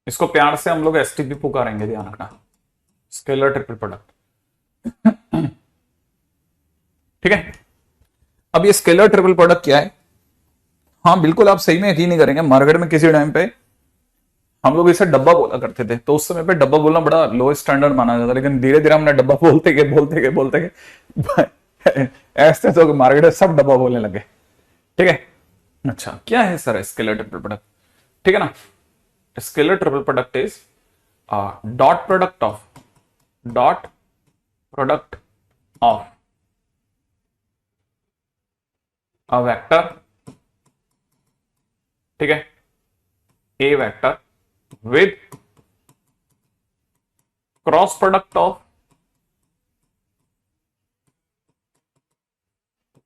इसको प्यार से हम लोग एसटीपी पुकारेंगे, ध्यान रखना, स्केलर ट्रिपल प्रोडक्ट। ठीक है, अब ये स्केलर ट्रिपल प्रोडक्ट क्या है? हाँ बिल्कुल, आप सही में यकीन नहीं करेंगे, मार्केट में किसी टाइम पे हम लोग इसे डब्बा बोला करते थे, तो उस समय पे डब्बा बोलना बड़ा लो स्टैंडर्ड माना जाता, लेकिन धीरे धीरे हमने डब्बा बोलते गए ऐसे तो मार्केट में सब डब्बा बोलने लगे। ठीक है, अच्छा क्या है सर स्केलर ट्रिपल प्रोडक्ट? ठीक है ना, scalar triple product is dot product of a vector, ठीक है, A vector with cross product of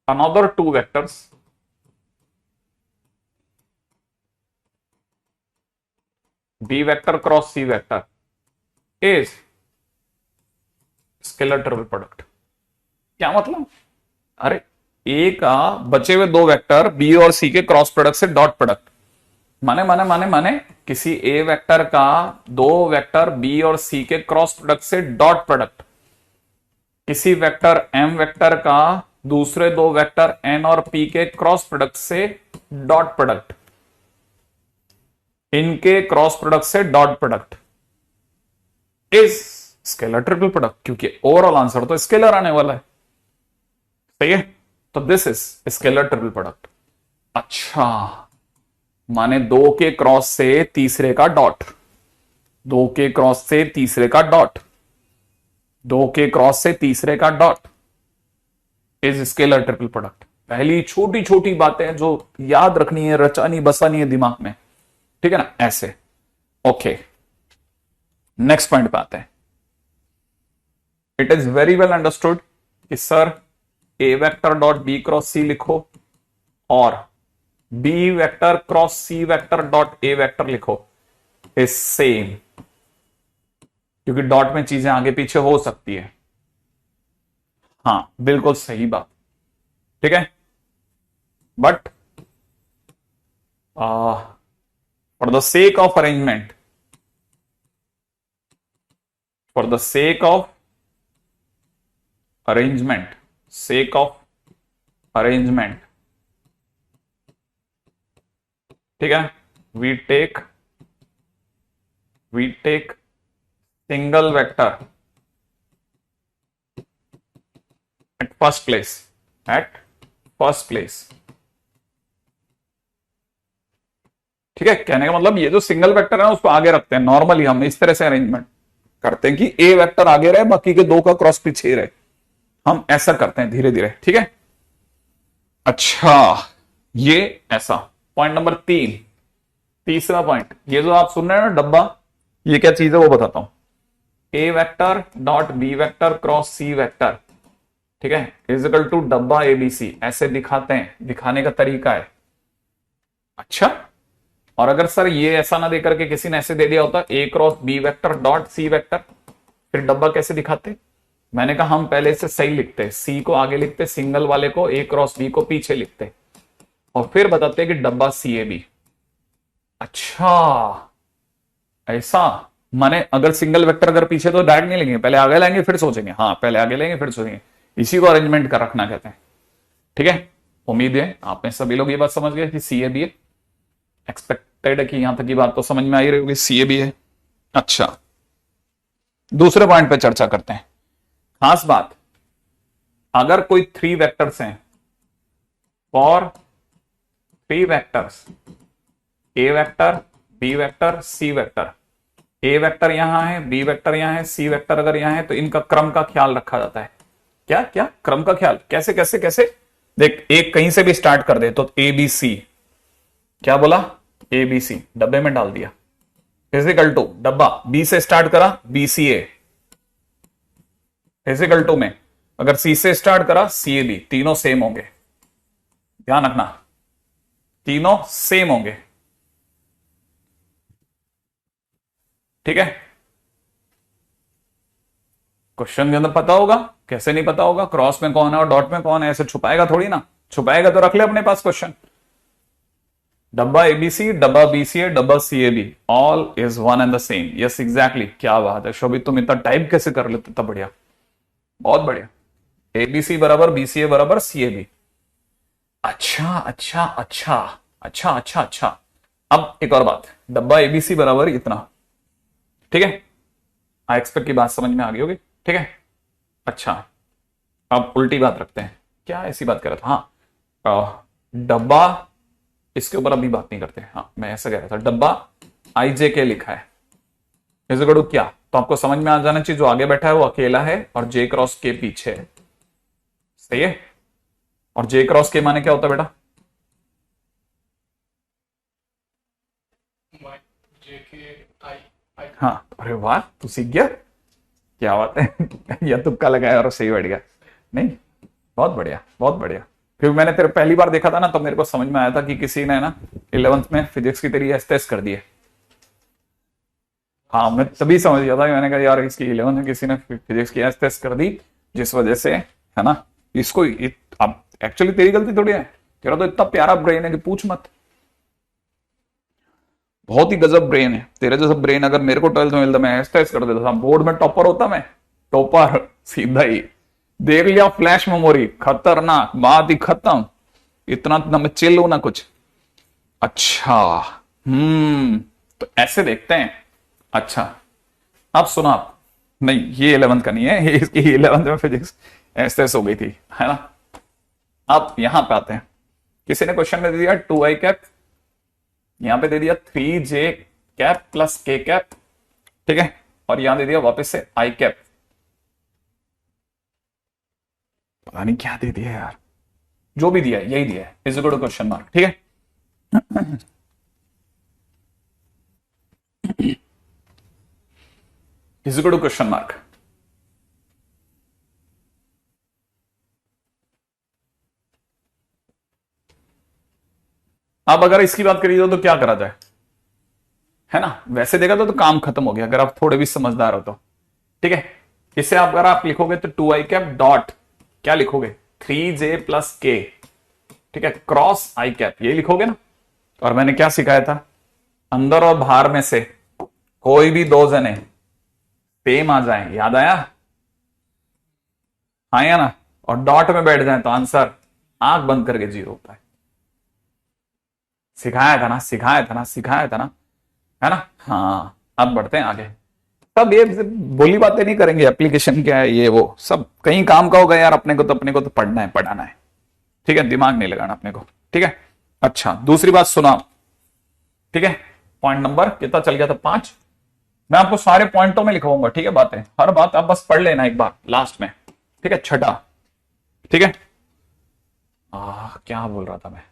another two vectors b vector cross c vector is scalar triple product. क्या मतलब? अरे ए का बचे हुए दो वेक्टर बी और सी के क्रॉस प्रोडक्ट से डॉट प्रोडक्ट, माने किसी ए वेक्टर का दो वेक्टर बी और सी के क्रॉस प्रोडक्ट से डॉट प्रोडक्ट, किसी वेक्टर एम वेक्टर का दूसरे दो वेक्टर एन और पी के क्रॉस प्रोडक्ट से डॉट प्रोडक्ट, इनके क्रॉस प्रोडक्ट से dot product is scalar triple product, क्योंकि ओवरऑल आंसर तो स्केलर आने वाला है। सही है, तो this is scalar triple product. अच्छा, माने दो के क्रॉस से तीसरे का डॉट, दो के क्रॉस से तीसरे का डॉट, दो के क्रॉस से तीसरे का dot is scalar triple product. पहली छोटी छोटी बातें जो याद रखनी है, रचानी बसानी है दिमाग में, ठीक है ना, ऐसे। ओके, नेक्स्ट पॉइंट पे आते हैं। It is very well understood कि sir A vector dot B cross C लिखो और B vector cross C vector dot A vector लिखो इज सेम, क्योंकि डॉट में चीजें आगे पीछे हो सकती है। हाँ बिल्कुल सही बात, ठीक है, but for the sake of arrangement, for the sake of arrangement, sake of arrangement, ठीक है, we take single vector at first place, at first place. ठीक है, कहने का मतलब ये जो सिंगल वेक्टर है उसको आगे रखते हैं। नॉर्मली हम इस तरह से अरेंजमेंट करते हैं कि ए वेक्टर आगे रहे, बाकी के दो का क्रॉस पीछे रहे, हम ऐसा करते हैं धीरे धीरे। ठीक है, अच्छा ये ऐसा। पॉइंट नंबर 3, तीसरा पॉइंट, ये जो आप सुन रहे हैं ना डब्बा, ये क्या चीज है वो बताता हूं। A vector dot B vector cross C vector, ठीक है, इज इक्वल टू डब्बा एबीसी, ऐसे दिखाते हैं, दिखाने का तरीका है। अच्छा, और अगर सर ये ऐसा ना देकर के किसी ने ऐसे दे दिया होता A cross B vector dot C vector, फिर डब्बा कैसे दिखाते? मैंने कहा हम पहले से सही लिखते, सी को आगे लिखते, सिंगल वाले को ए क्रॉस बी को पीछे लिखते, और फिर बताते कि डब्बा सी ए बी। अच्छा, ऐसा माने अगर सिंगल वेक्टर अगर पीछे तो डायरेक्ट नहीं लेंगे, पहले आगे लेंगे फिर सोचेंगे। हाँ, पहले आगे लेंगे फिर सोचेंगे, इसी को अरेंजमेंट कर रखना कहते हैं। ठीक है, उम्मीद है आप में सभी लोग ये बात समझ गए कि सी ए बी है। एक्सपेक्टेड है कि यहां तक की बात तो समझ में आई रही होगी, सी ए बी है। अच्छा, दूसरे पॉइंट पे चर्चा करते हैं। खास बात, अगर कोई थ्री वेक्टर्स हैं, for three vectors, A vector, B vector, C vector, A vector यहां है, बी वेक्टर यहां है, सी वेक्टर अगर यहां है, तो इनका क्रम का ख्याल रखा जाता है। क्या क्या क्रम का ख्याल? कैसे कैसे कैसे? देख, एक कहीं से भी स्टार्ट कर दे तो ए बी सी, क्या बोला? ए बी सी डब्बे में डाल दिया, फिजिकल टू डब्बा, बी से स्टार्ट करा B C A, physical two में अगर सी से स्टार्ट करा सी ए बी, तीनों सेम होंगे, ध्यान रखना, तीनों सेम होंगे। ठीक है, क्वेश्चन के अंदर पता होगा, कैसे नहीं पता होगा? क्रॉस में कौन है और डॉट में कौन है, ऐसे छुपाएगा थोड़ी ना, छुपाएगा तो रख ले अपने पास क्वेश्चन। डब्बा एबीसी, डब्बा बीसीए, डब्बा CAB, all is one and the same. Yes exactly, क्या बात है शोभित, तुम इतना टाइप कैसे कर लेते? इतना बढ़िया, बहुत बढ़िया। एबीसी बराबर बीसीए बराबर सीएबी। अच्छा अच्छा अच्छा अच्छा अच्छा अच्छा। अब एक और बात, डब्बा एबीसी बराबर इतना, ठीक है, आई एक्सपेक्ट की बात समझ में आ गई होगी। ठीक है, अच्छा, अब उल्टी बात रखते हैं। क्या ऐसी बात कर रहा था? हाँ, डब्बा, इसके ऊपर अभी बात नहीं करते। हाँ, मैं ऐसा कह रहा था, डब्बा आई जे के लिखा है, इज इक्वल टू क्या? तो आपको समझ में आ जाना चाहिए जो आगे बैठा है वो अकेला है और जे क्रॉस के पीछे है। सही है? और जे क्रॉस के माने क्या होता है बेटा? हाँ, अरे वाह, तू सीख गया, क्या बात है। या तुक्का लगाया और सही बैठ गया। नहीं, बहुत बढ़िया बहुत बढ़िया। क्योंकि मैंने तेरे पहली बार देखा था ना, तो मेरे को समझ में आया था कि किसी ने ना 11th में फिजिक्स की तेरी एस्टेस कर दी है। हाँ, मैं तभी समझ गया था, मैंने कहा यार इसकी 11th में किसी ने फिजिक्स की एस्टेस कर दी, जिस वजह से, है ना, इसको अब एक्चुअली तेरी गलती थोड़ी है, तेरा तो इतना प्यारा ब्रेन है कि पूछ मत, बहुत ही गजब ब्रेन है। तेरे जैसा ब्रेन अगर मेरे को 12th में मिलता, मैं एस्टेस कर देता था, बोर्ड में टॉपर होता मैं, टॉपर सीधा ही। देख लिया फ्लैश मेमोरी, खतरनाक, बात ही खत्म, इतना ना मैं चिल हूं ना कुछ। अच्छा, तो ऐसे देखते हैं। अच्छा, अब सुनो आप, नहीं ये 11th का नहीं है, ये इसकी 11th में फिजिक्स ऐसे हो गई थी, है ना। अब यहां पे आते हैं, किसी ने क्वेश्चन में दे दिया 2i कैप, यहां पे दे दिया 3j cap plus k cap, ठीक है, और यहां दे दिया वापस से i कैप, पता नहीं क्या दे दिया यार, जो भी दिया है यही दिया है, is equal to question mark. ठीक है, is equal to question mark. अब अगर इसकी बात करिए तो क्या करा जाए, है ना, वैसे देखा तो काम खत्म हो गया अगर आप थोड़े भी समझदार हो तो। ठीक है, इसे आप अगर आप लिखोगे तो 2i कैप डॉट क्या लिखोगे, 3j प्लस k, ठीक है, क्रॉस i कैप, ये लिखोगे ना। और मैंने क्या सिखाया था, अंदर और बाहर में से कोई भी दो जने सेम आ जाए, याद आया? आया ना, और डॉट में बैठ जाए तो आंसर आंख बंद करके 0 होता है। सिखाया था ना, सिखाया था ना, सिखाया था ना, है ना। हाँ, अब बढ़ते हैं आगे। तब ये बोली बातें नहीं करेंगे, एप्लीकेशन क्या है ये वो सब कहीं काम का होगा यार, अपने को तो पढ़ना है पढ़ाना है, ठीक है, दिमाग नहीं लगाना अपने को। ठीक है, अच्छा, दूसरी बात सुना, ठीक है, पॉइंट नंबर कितना चल गया था, 5। मैं आपको सारे पॉइंटों में लिखवाऊंगा, ठीक है, बातें, हर बात आप बस पढ़ लेना एक बार लास्ट में, ठीक है, छठा, ठीक है। क्या बोल रहा था मैं,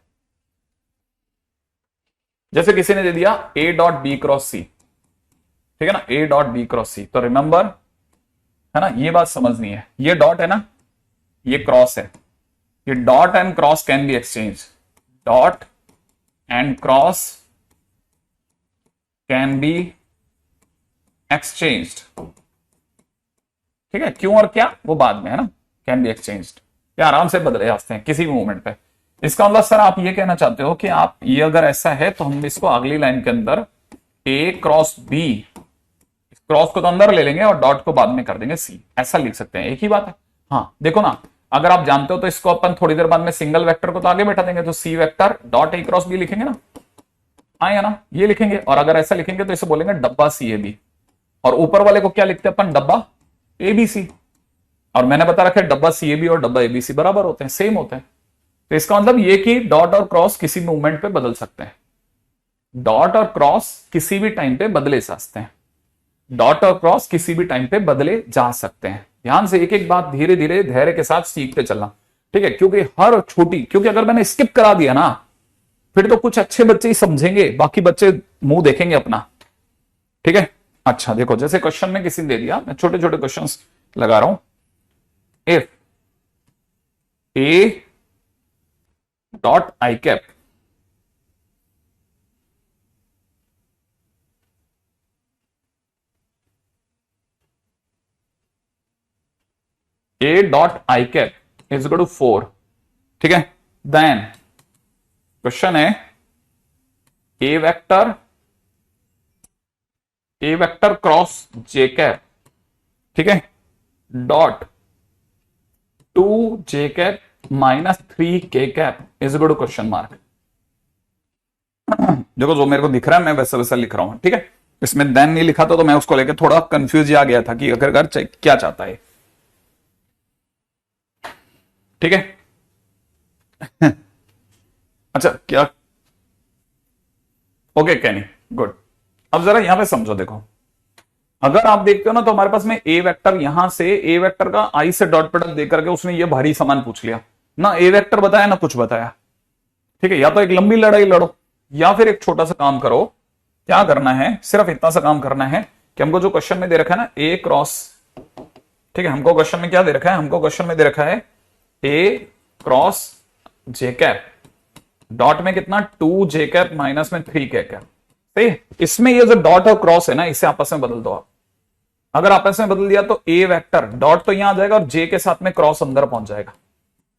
जैसे किसी ने दे दिया ए डॉट बी क्रॉस सी, ठीक है ना, ए डॉट बी क्रॉस सी, तो रिमेंबर, है ना, ये बात समझनी है, ये डॉट है ना, ये क्रॉस है, ये dot and cross can be exchange, dot and cross can be exchanged, ठीक है, क्यों और क्या वो बाद में है ना, कैन बी एक्सचेंज्ड, ये आराम से बदले जा सकते हैं किसी भी मोमेंट पे। इसका मतलब सर आप ये कहना चाहते हो कि आप ये अगर ऐसा है तो हम इसको अगली लाइन के अंदर ए क्रॉस बी, क्रॉस को तो अंदर ले लेंगे और डॉट को बाद में कर देंगे सी, ऐसा लिख सकते हैं, एक ही बात है। हाँ देखो ना, अगर आप जानते हो तो इसको अपन थोड़ी देर बाद में सिंगल वेक्टर को तो आगे बैठा देंगे, तो C vector dot A cross B लिखेंगे ना, आएगा ना, ये लिखेंगे। और अगर ऐसा लिखेंगे तो इसे बोलेंगे डब्बा सी ए बी, और ऊपर वाले को क्या लिखते हैं अपन, डब्बा ए बी सी। और मैंने बता रखा है डब्बा सी ए बी और डब्बा ए बी सी बराबर होते हैं, सेम होते हैं। तो इसका मतलब ये कि डॉट और क्रॉस किसी मूवमेंट पे बदल सकते हैं, डॉट और क्रॉस किसी भी टाइम पे बदले जा सकते हैं, डॉट और क्रॉस किसी भी टाइम पे बदले जा सकते हैं। ध्यान से एक एक बात धीरे धीरे धैर्य के साथ सीखते चलना, ठीक है, क्योंकि हर छोटी, क्योंकि अगर मैंने स्किप करा दिया ना फिर तो कुछ अच्छे बच्चे ही समझेंगे, बाकी बच्चे मुंह देखेंगे अपना, ठीक है। अच्छा देखो, जैसे क्वेश्चन में किसी ने दे दिया, मैं छोटे छोटे क्वेश्चन लगा रहा हूं, if A dot I cap A dot I cap is equal to 4, ठीक है, देन क्वेश्चन है A vector cross j cap, ठीक है, dot 2 j cap minus 3 k cap is equal to question mark. देखो जो मेरे को दिख रहा है मैं वैसा वैसा लिख रहा हूं, ठीक है, इसमें देन नहीं लिखा था तो मैं उसको लेकर थोड़ा कंफ्यूज आ गया था कि अगर क्या चाहता है, ठीक है। अच्छा क्या, ओके कैनी, गुड। अब जरा यहां पे समझो, देखो अगर आप देखते हो ना तो हमारे पास में ए वेक्टर, यहां से ए वेक्टर का आई से डॉट प्रोडक्ट देकर करके उसने ये भारी सामान पूछ लिया ना, ए वेक्टर बताया ना कुछ बताया, ठीक है। या तो एक लंबी लड़ाई लड़ो या फिर एक छोटा सा काम करो। क्या करना है, सिर्फ इतना सा काम करना है कि हमको जो क्वेश्चन में दे रखा है ना ए क्रॉस, ठीक है, हमको क्वेश्चन में क्या दे रखा है, हमको क्वेश्चन में दे रखा है ए क्रॉस जे कैप, डॉट में कितना 2 जे कैप माइनस में 3 के कैप, सही है। इसमें ये जो डॉट और क्रॉस है ना इसे आपस में बदल दो आप, अगर आपस में बदल दिया तो ए वेक्टर डॉट तो यहां आ जाएगा और जे के साथ में क्रॉस अंदर पहुंच जाएगा,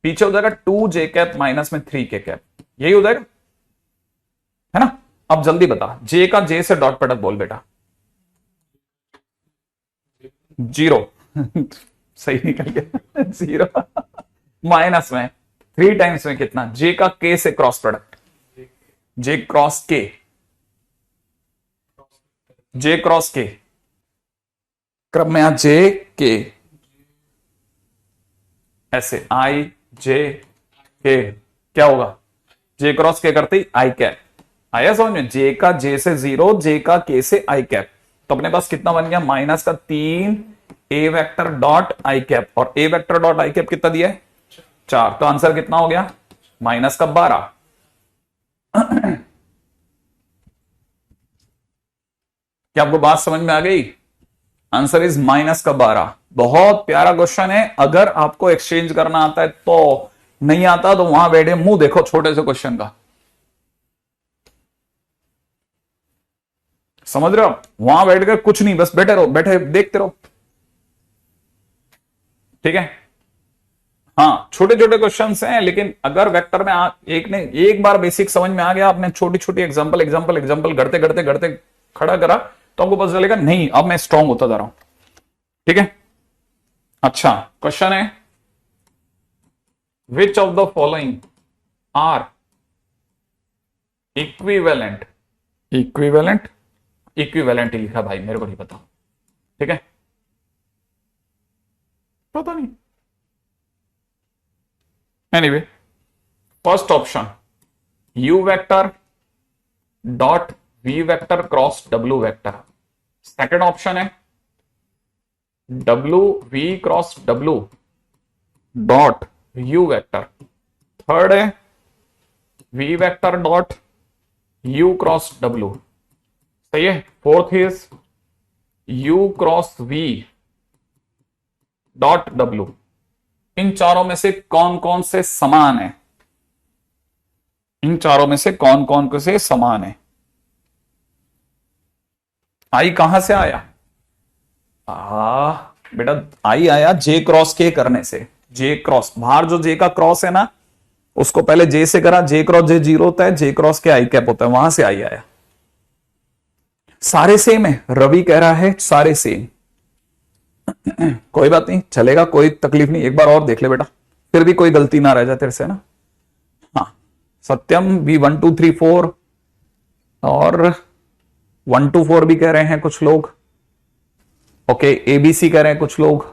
पीछे हो जाएगा 2 जे कैप माइनस में 3 के कैप, यही हो जाएगा, है ना। अब जल्दी बता, जे का जे से डॉट प्रोडक्ट बोल बेटा, 0 सही निकल गया 0 माइनस में 3 टाइम्स में कितना, जे का के से क्रॉस प्रोडक्ट, जे क्रॉस के, जे क्रॉस के क्रम में आ जे के, ऐसे आई जे के, क्या होगा, जे क्रॉस के करते ही आई कैप, आया समझ में, जे का जे से 0, जे का के से आई कैप, तो अपने पास कितना बन गया, माइनस का 3 ए वेक्टर डॉट आई कैप, और ए वेक्टर डॉट आई कैप कितना दिया है 4, तो आंसर कितना हो गया माइनस का 12। क्या आपको बात समझ में आ गई, आंसर इज माइनस का 12। बहुत प्यारा क्वेश्चन है, अगर आपको एक्सचेंज करना आता है तो, नहीं आता तो वहां बैठे मुंह देखो छोटे से क्वेश्चन का, समझ रहे हो, वहां बैठ कर कुछ नहीं, बस बैठे रहो, बैठे देखते रहो, ठीक है। हाँ छोटे छोटे क्वेश्चंस हैं, लेकिन अगर वेक्टर में एक बार बेसिक समझ में आ गया, आपने छोटी छोटी एग्जांपल एग्जांपल एग्जांपल करते करते करते खड़ा करा तो आपको पता चलेगा नहीं अब मैं स्ट्रांग होता जा रहा हूं, ठीक है। अच्छा क्वेश्चन है, which of the following are equivalent, equivalent equivalent ही लिखा भाई, मेरे को नहीं पता, ठीक है, पता नहीं, anyway first option u vector dot v vector cross w vector, second option है w v cross w dot u vector, third है v vector dot u cross w, सही है, fourth is u cross v dot w। इन चारों में से कौन कौन से समान है, इन चारों में से कौन कौन से समान है, आई कहां से आया, बेटा आई आया जे क्रॉस के करने से, जे क्रॉस बाहर जो जे का क्रॉस है ना उसको पहले जे से करा, जे क्रॉस जे जीरो होता है, जे क्रॉस के आई कैप होता है, वहां से आई आया। सारे सेम है, रवि कह रहा है सारे सेम। कोई बात नहीं, चलेगा, कोई तकलीफ नहीं, एक बार और देख ले बेटा, फिर भी कोई गलती ना रह जाए तेरे से ना। हाँ सत्यम भी 1 2 3 4 और 1 2 4 भी कह रहे हैं कुछ लोग। ओके एबीसी कह रहे हैं कुछ लोग।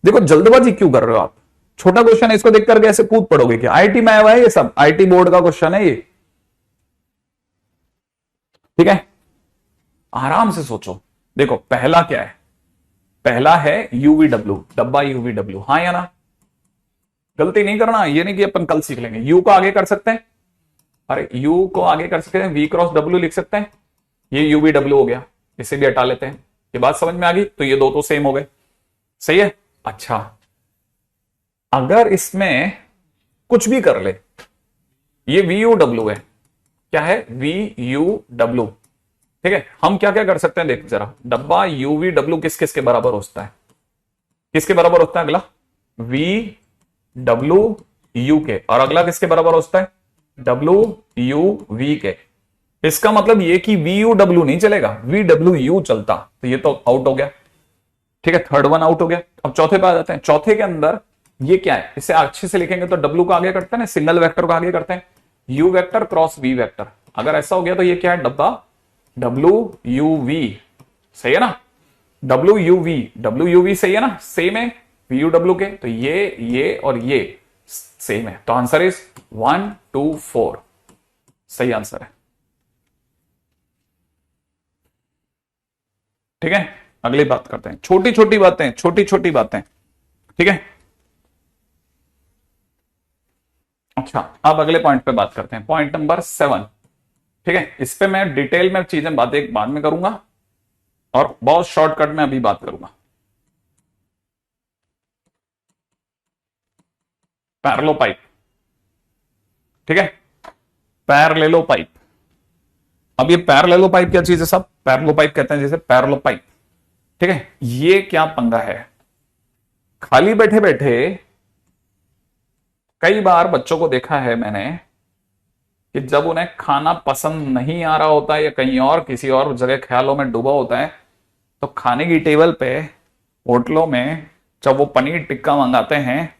देखो जल्दबाजी क्यों कर रहे हो आप, छोटा क्वेश्चन है, इसको देख करके ऐसे कूद पड़ोगे क्या? आईटी में आया हुआ है ये सब, आईटी बोर्ड का क्वेश्चन है ये, ठीक है, आराम से सोचो। देखो पहला क्या है, पहला है यूवीडब्ल्यू, डब्बा यूवीडब्ल्यू, हाँ या ना? गलती नहीं करना, ये नहीं कि अपन कल सीख लेंगे। यू को आगे कर सकते हैं, अरे यू को आगे कर सकते हैं, वी क्रॉस डब्ल्यू लिख सकते हैं, ये यूवीडब्ल्यू हो गया, इसे भी हटा लेते हैं। ये बात समझ में आ गई? तो ये दो तो सेम हो गए, सही है। अच्छा अगर इसमें कुछ भी कर ले, ये वी यू डब्ल्यू है, क्या है? वी यू डब्ल्यू, ठीक है। हम क्या क्या कर सकते हैं देख जरा, डब्बा यूवी डब्ल्यू किस किस के बराबर होता है, किसके बराबर होता है? अगला वी डब्ल्यू यू के, और अगला किसके बराबर होता है? डब्ल्यू यू वी के। इसका मतलब ये कि वी यू डब्ल्यू नहीं चलेगा, वी डब्ल्यू यू चलता, तो ये तो आउट हो गया, ठीक है, थर्ड वन आउट हो गया। अब चौथे पे आ जाते हैं। चौथे के अंदर ये क्या है, इसे अच्छे से लिखेंगे तो डब्ल्यू को आगे करते हैं ना, सिंगल वेक्टर को आगे करते हैं, u vector cross v vector. अगर ऐसा हो गया तो ये क्या है? डब्बा डब्ल्यू यू वी, सही है ना? डब्ल्यू यू वी सही है ना, सेम है वी यू डब्ल्यू के, तो ये और ये सेम है, तो आंसर इज 1 2 4, सही आंसर है, ठीक है। अगली बात करते हैं, छोटी छोटी बातें, छोटी छोटी बातें, ठीक है। अच्छा अब अगले पॉइंट पे बात करते हैं, पॉइंट नंबर 7, ठीक है। इस पे मैं डिटेल में चीजें बातें बाद में करूंगा और बहुत शॉर्टकट में अभी बात करूंगा। पैरेलल पाइप, ठीक है, पैरेलल पाइप। अब ये पैरेलल पाइप क्या चीज है? सब पैरेलल पाइप कहते हैं जैसे पैरेलल पाइप, ठीक है। ये क्या पंगा है, खाली बैठे बैठे कई बार बच्चों को देखा है मैंने कि जब उन्हें खाना पसंद नहीं आ रहा होता है या कहीं और किसी और जगह ख्यालों में डूबा होता है, तो खाने की टेबल पे होटलों में जब वो पनीर टिक्का मंगाते हैं,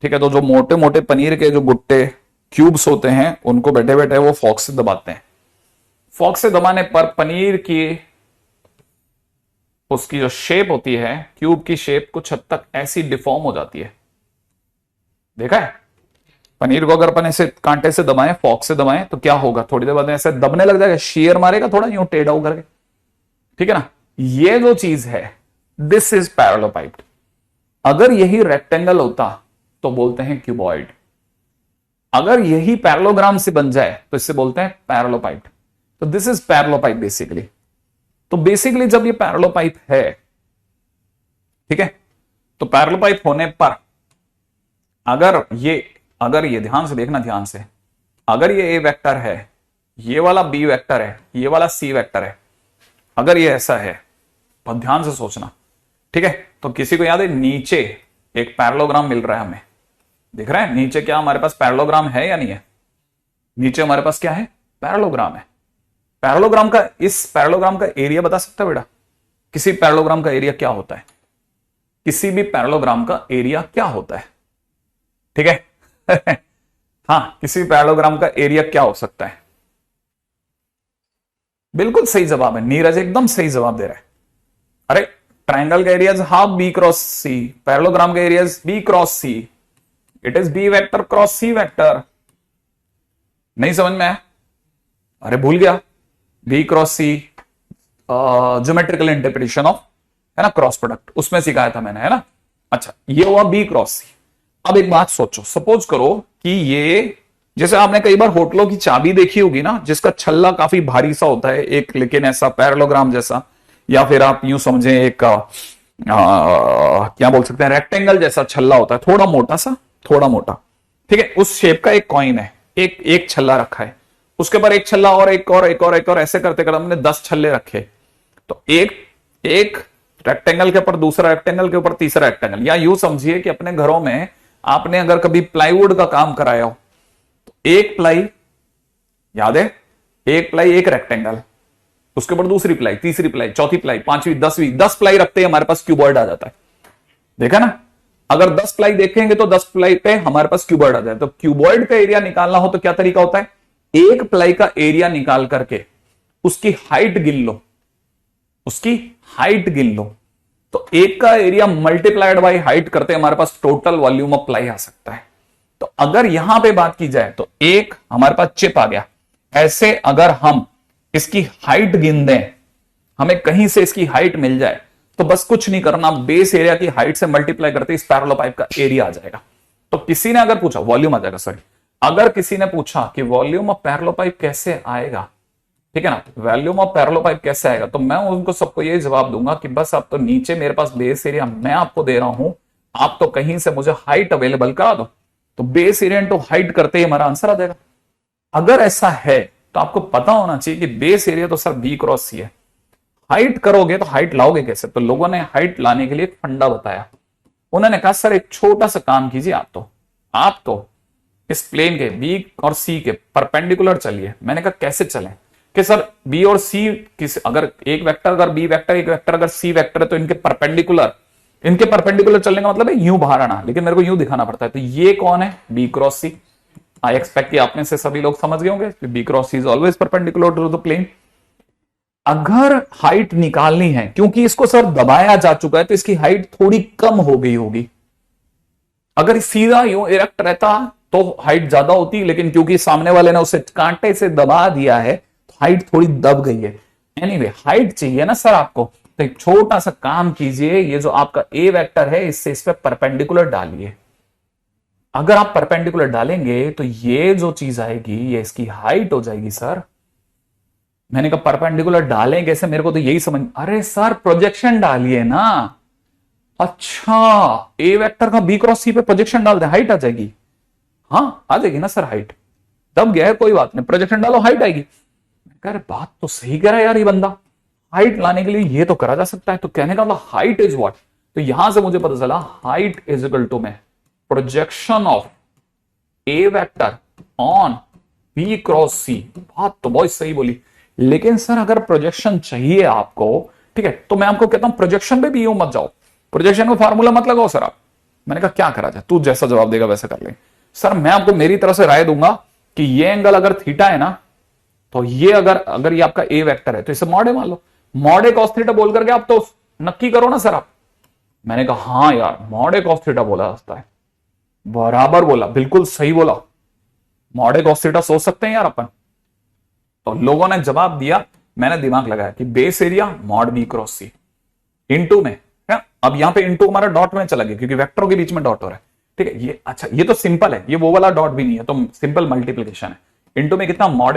ठीक है, तो जो मोटे मोटे पनीर के जो गुट्टे क्यूब्स होते हैं उनको बैठे बैठे वो फॉक से दबाते हैं। फॉक से दबाने पर पनीर की उसकी जो शेप होती है, क्यूब की शेप कुछ हद तक ऐसी डिफॉर्म हो जाती है। देखा है? पनीर को अगर अपन ऐसे कांटे से दबाएं, फॉक से दबाएं, तो क्या होगा? थोड़ी देर बाद ऐसे दबने लग जाएगा, शेयर मारेगा थोड़ा यूं टेढ़ा होकर के, ठीक है ना। ये जो चीज है, दिस इज पैरेलल पाइप। अगर यही रेक्टेंगल होता तो बोलते हैं क्यूबॉइड, अगर यही पैरेललोग्राम से बन जाए तो इससे बोलते हैं पैरेलल पाइप। तो this is parallel pipe basically. तो बेसिकली जब ये पैरेलल पाइप है, ठीक है, तो पैरेलल पाइप होने पर अगर ये ध्यान से देखना, ध्यान से, अगर ये ए वेक्टर है, ये वाला बी वेक्टर है, ये वाला सी वेक्टर है, अगर ये ऐसा है, बहुत ध्यान से सोचना, ठीक है। तो किसी को याद है नीचे एक पैरेललोग्राम मिल रहा है हमें, दिख रहा है नीचे क्या हमारे पास पैरेललोग्राम है या नहीं है? नीचे हमारे पास क्या है? पैरेललोग्राम है। पैरेललोग्राम का, इस पैरेललोग्राम का एरिया बता सकता है बेटा? किसी पैरेललोग्राम का एरिया क्या होता है? किसी भी पैरेललोग्राम का एरिया क्या होता है? ठीक है हाँ, किसी पैरेललोग्राम का एरिया क्या हो सकता है? बिल्कुल सही जवाब है, नीरज एकदम सही जवाब दे रहा है। अरे ट्राइंगल का area half B cross C, parallelogram का area B cross C, it is B vector cross C vector. नहीं समझ में आया? अरे भूल गया, B cross C geometrical interpretation of, है ना, क्रॉस प्रोडक्ट, उसमें सिखाया था मैंने, है ना। अच्छा ये हुआ बी क्रॉस सी। अब एक बात सोचो, सपोज करो कि ये, जैसे आपने कई बार होटलों की चाबी देखी होगी ना, जिसका छल्ला काफी भारी सा होता है एक, लेकिन ऐसा पैरेललोग्राम जैसा, या फिर आप यूं समझें एक क्या बोल सकते हैं, रेक्टेंगल जैसा छल्ला होता है, थोड़ा मोटा सा, थोड़ा मोटा, ठीक है, उस शेप का एक कॉइन है, एक छल्ला रखा है, उसके ऊपर एक छल्ला और एक और एक और एक और ऐसे करते करते हमने 10 छल्ले रखे। तो एक रेक्टेंगल के ऊपर दूसरा रेक्टेंगल के ऊपर तीसरा रेक्टेंगल, या यूं समझिए कि अपने घरों में आपने अगर कभी प्लाईवुड का काम कराया हो तो एक प्लाई, याद है, एक प्लाई एक रेक्टेंगल, उसके ऊपर दूसरी प्लाई, तीसरी प्लाई, चौथी प्लाई, पांचवी, 10वीं, 10 प्लाई रखते हैं हमारे पास क्यूबॉइड आ जाता है। देखा ना, अगर 10 प्लाई देखेंगे तो 10 प्लाई पे हमारे पास क्यूबॉइड आ जाए। तो क्यूबॉइड का एरिया निकालना हो तो क्या तरीका होता है, एक प्लाई का एरिया निकाल करके उसकी हाइट गिन लो, उसकी हाइट गिन लो, तो एक का एरिया मल्टीप्लाइड बाय हाइट करते हमारे पास टोटल वॉल्यूम ऑफ प्लाई आ सकता है। तो अगर यहां पे बात की जाए तो एक हमारे पास चिप आ गया, ऐसे अगर हम इसकी हाइट गिन दें, हमें कहीं से इसकी हाइट मिल जाए तो बस कुछ नहीं करना, बेस एरिया की हाइट से मल्टीप्लाई करते इस पैरेलल का एरिया आ जाएगा। तो किसी ने अगर पूछा, वॉल्यूम आ जाएगा, सॉरी, अगर किसी ने पूछा कि वॉल्यूम ऑफ पैरेलल कैसे आएगा, ठीक है ना, वॉल्यूम ऑफ पैरेलल कैसे आएगा, तो मैं उनको सबको ये जवाब दूंगा कि बस आप तो नीचे मेरे पास बेस एरिया मैं आपको दे रहा हूं, आप तो कहीं से मुझे हाइट अवेलेबल करा दो, तो बेस एरिया इंटू हाइट करते ही हमारा आंसर आ जाएगा। अगर ऐसा है तो आपको पता होना चाहिए कि बेस एरिया तो सर बी क्रॉस सी है, हाइट करोगे तो हाइट लाओगे कैसे। तो लोगों ने हाइट लाने के लिए एक फंडा बताया, उन्होंने कहा सर एक छोटा सा काम कीजिए, आप तो इस प्लेन के बी और सी के परपेंडिकुलर चलिए। मैंने कहा कैसे चलें, कि सर बी और सी किस, अगर एक वेक्टर अगर बी वेक्टर, एक वेक्टर अगर सी वेक्टर है, तो इनके परपेंडिकुलर चलने का मतलब है यूं बाहर आना, लेकिन मेरे को यूं दिखाना पड़ता है। तो ये कौन है, B cross C. I expect कि आप में से सभी लोग समझ गए होंगे B cross C is always perpendicular to the plane. अगर हाइट निकालनी है, क्योंकि इसको सर दबाया जा चुका है तो इसकी हाइट थोड़ी कम हो गई होगी। अगर सीधा यूं इरेक्ट रहता तो हाइट ज्यादा होती, लेकिन क्योंकि सामने वाले ने उसे कांटे से दबा दिया है तो हाइट थोड़ी दब गई है। एनीवे, हाइट चाहिए ना सर आपको, तो एक छोटा सा काम कीजिए, ये जो आपका ए वेक्टर है इससे इस पे परपेंडिकुलर डालिए। अगर आप परपेंडिकुलर डालेंगे तो ये जो चीज आएगी ये इसकी हाइट हो जाएगी। सर मैंने कहा परपेंडिकुलर डालें कैसे, मेरे को तो यही समझ, अरे सर प्रोजेक्शन डालिए ना। अच्छा, ए वेक्टर का बी क्रॉस सी पे प्रोजेक्शन डाल दे, हाइट आ जाएगी। हाँ आ जाएगी ना सर, हाइट दब गया है, कोई बात नहीं, प्रोजेक्शन डालो हाइट आएगी। कह रहे बात तो सही कह रहा है यार ये बंदा, हाइट लाने के लिए ये तो करा जा सकता है। तो कहने का मतलब हाइट इज व्हाट, तो यहां से मुझे पता चला हाइट इज इक्वल टू में projection of A vector on B cross C. बात तो बहुत सही बोली, लेकिन सर अगर प्रोजेक्शन चाहिए आपको, ठीक है, तो मैं आपको कहता हूं प्रोजेक्शन पे भी यूं मत जाओ, प्रोजेक्शन का फार्मूला मत लगाओ सर आप। मैंने कहा क्या करा जाए, तू जैसा जवाब देगा वैसा कर ले। सर मैं आपको मेरी तरफ से राय दूंगा कि ये एंगल अगर थीटा है ना, तो ये अगर ये आपका ए वेक्टर है तो इसे मॉड ए मान लो, मॉड ए कॉस थीटा बोल करके आप तो नक्की करो ना सर आप। मैंने कहा हाँ यार मॉड ए कॉस थीटा बोला जाता है, बराबर बोला, बिल्कुल सही बोला, मॉड ए कॉस थीटा सोच सकते हैं यार अपन। तो लोगों ने जवाब दिया, मैंने दिमाग लगाया कि base area mod B cross C into में है। अब यहां पे इनटू हमारा डॉट में चला गया क्योंकि वेक्टरों के बीच में डॉट हो रहा है, ठीक है। ये अच्छा, ये तो सिंपल है, ये वो वाला डॉट भी नहीं है, तो सिंपल मल्टीप्लीकेशन है। इनटू में कितना, मॉड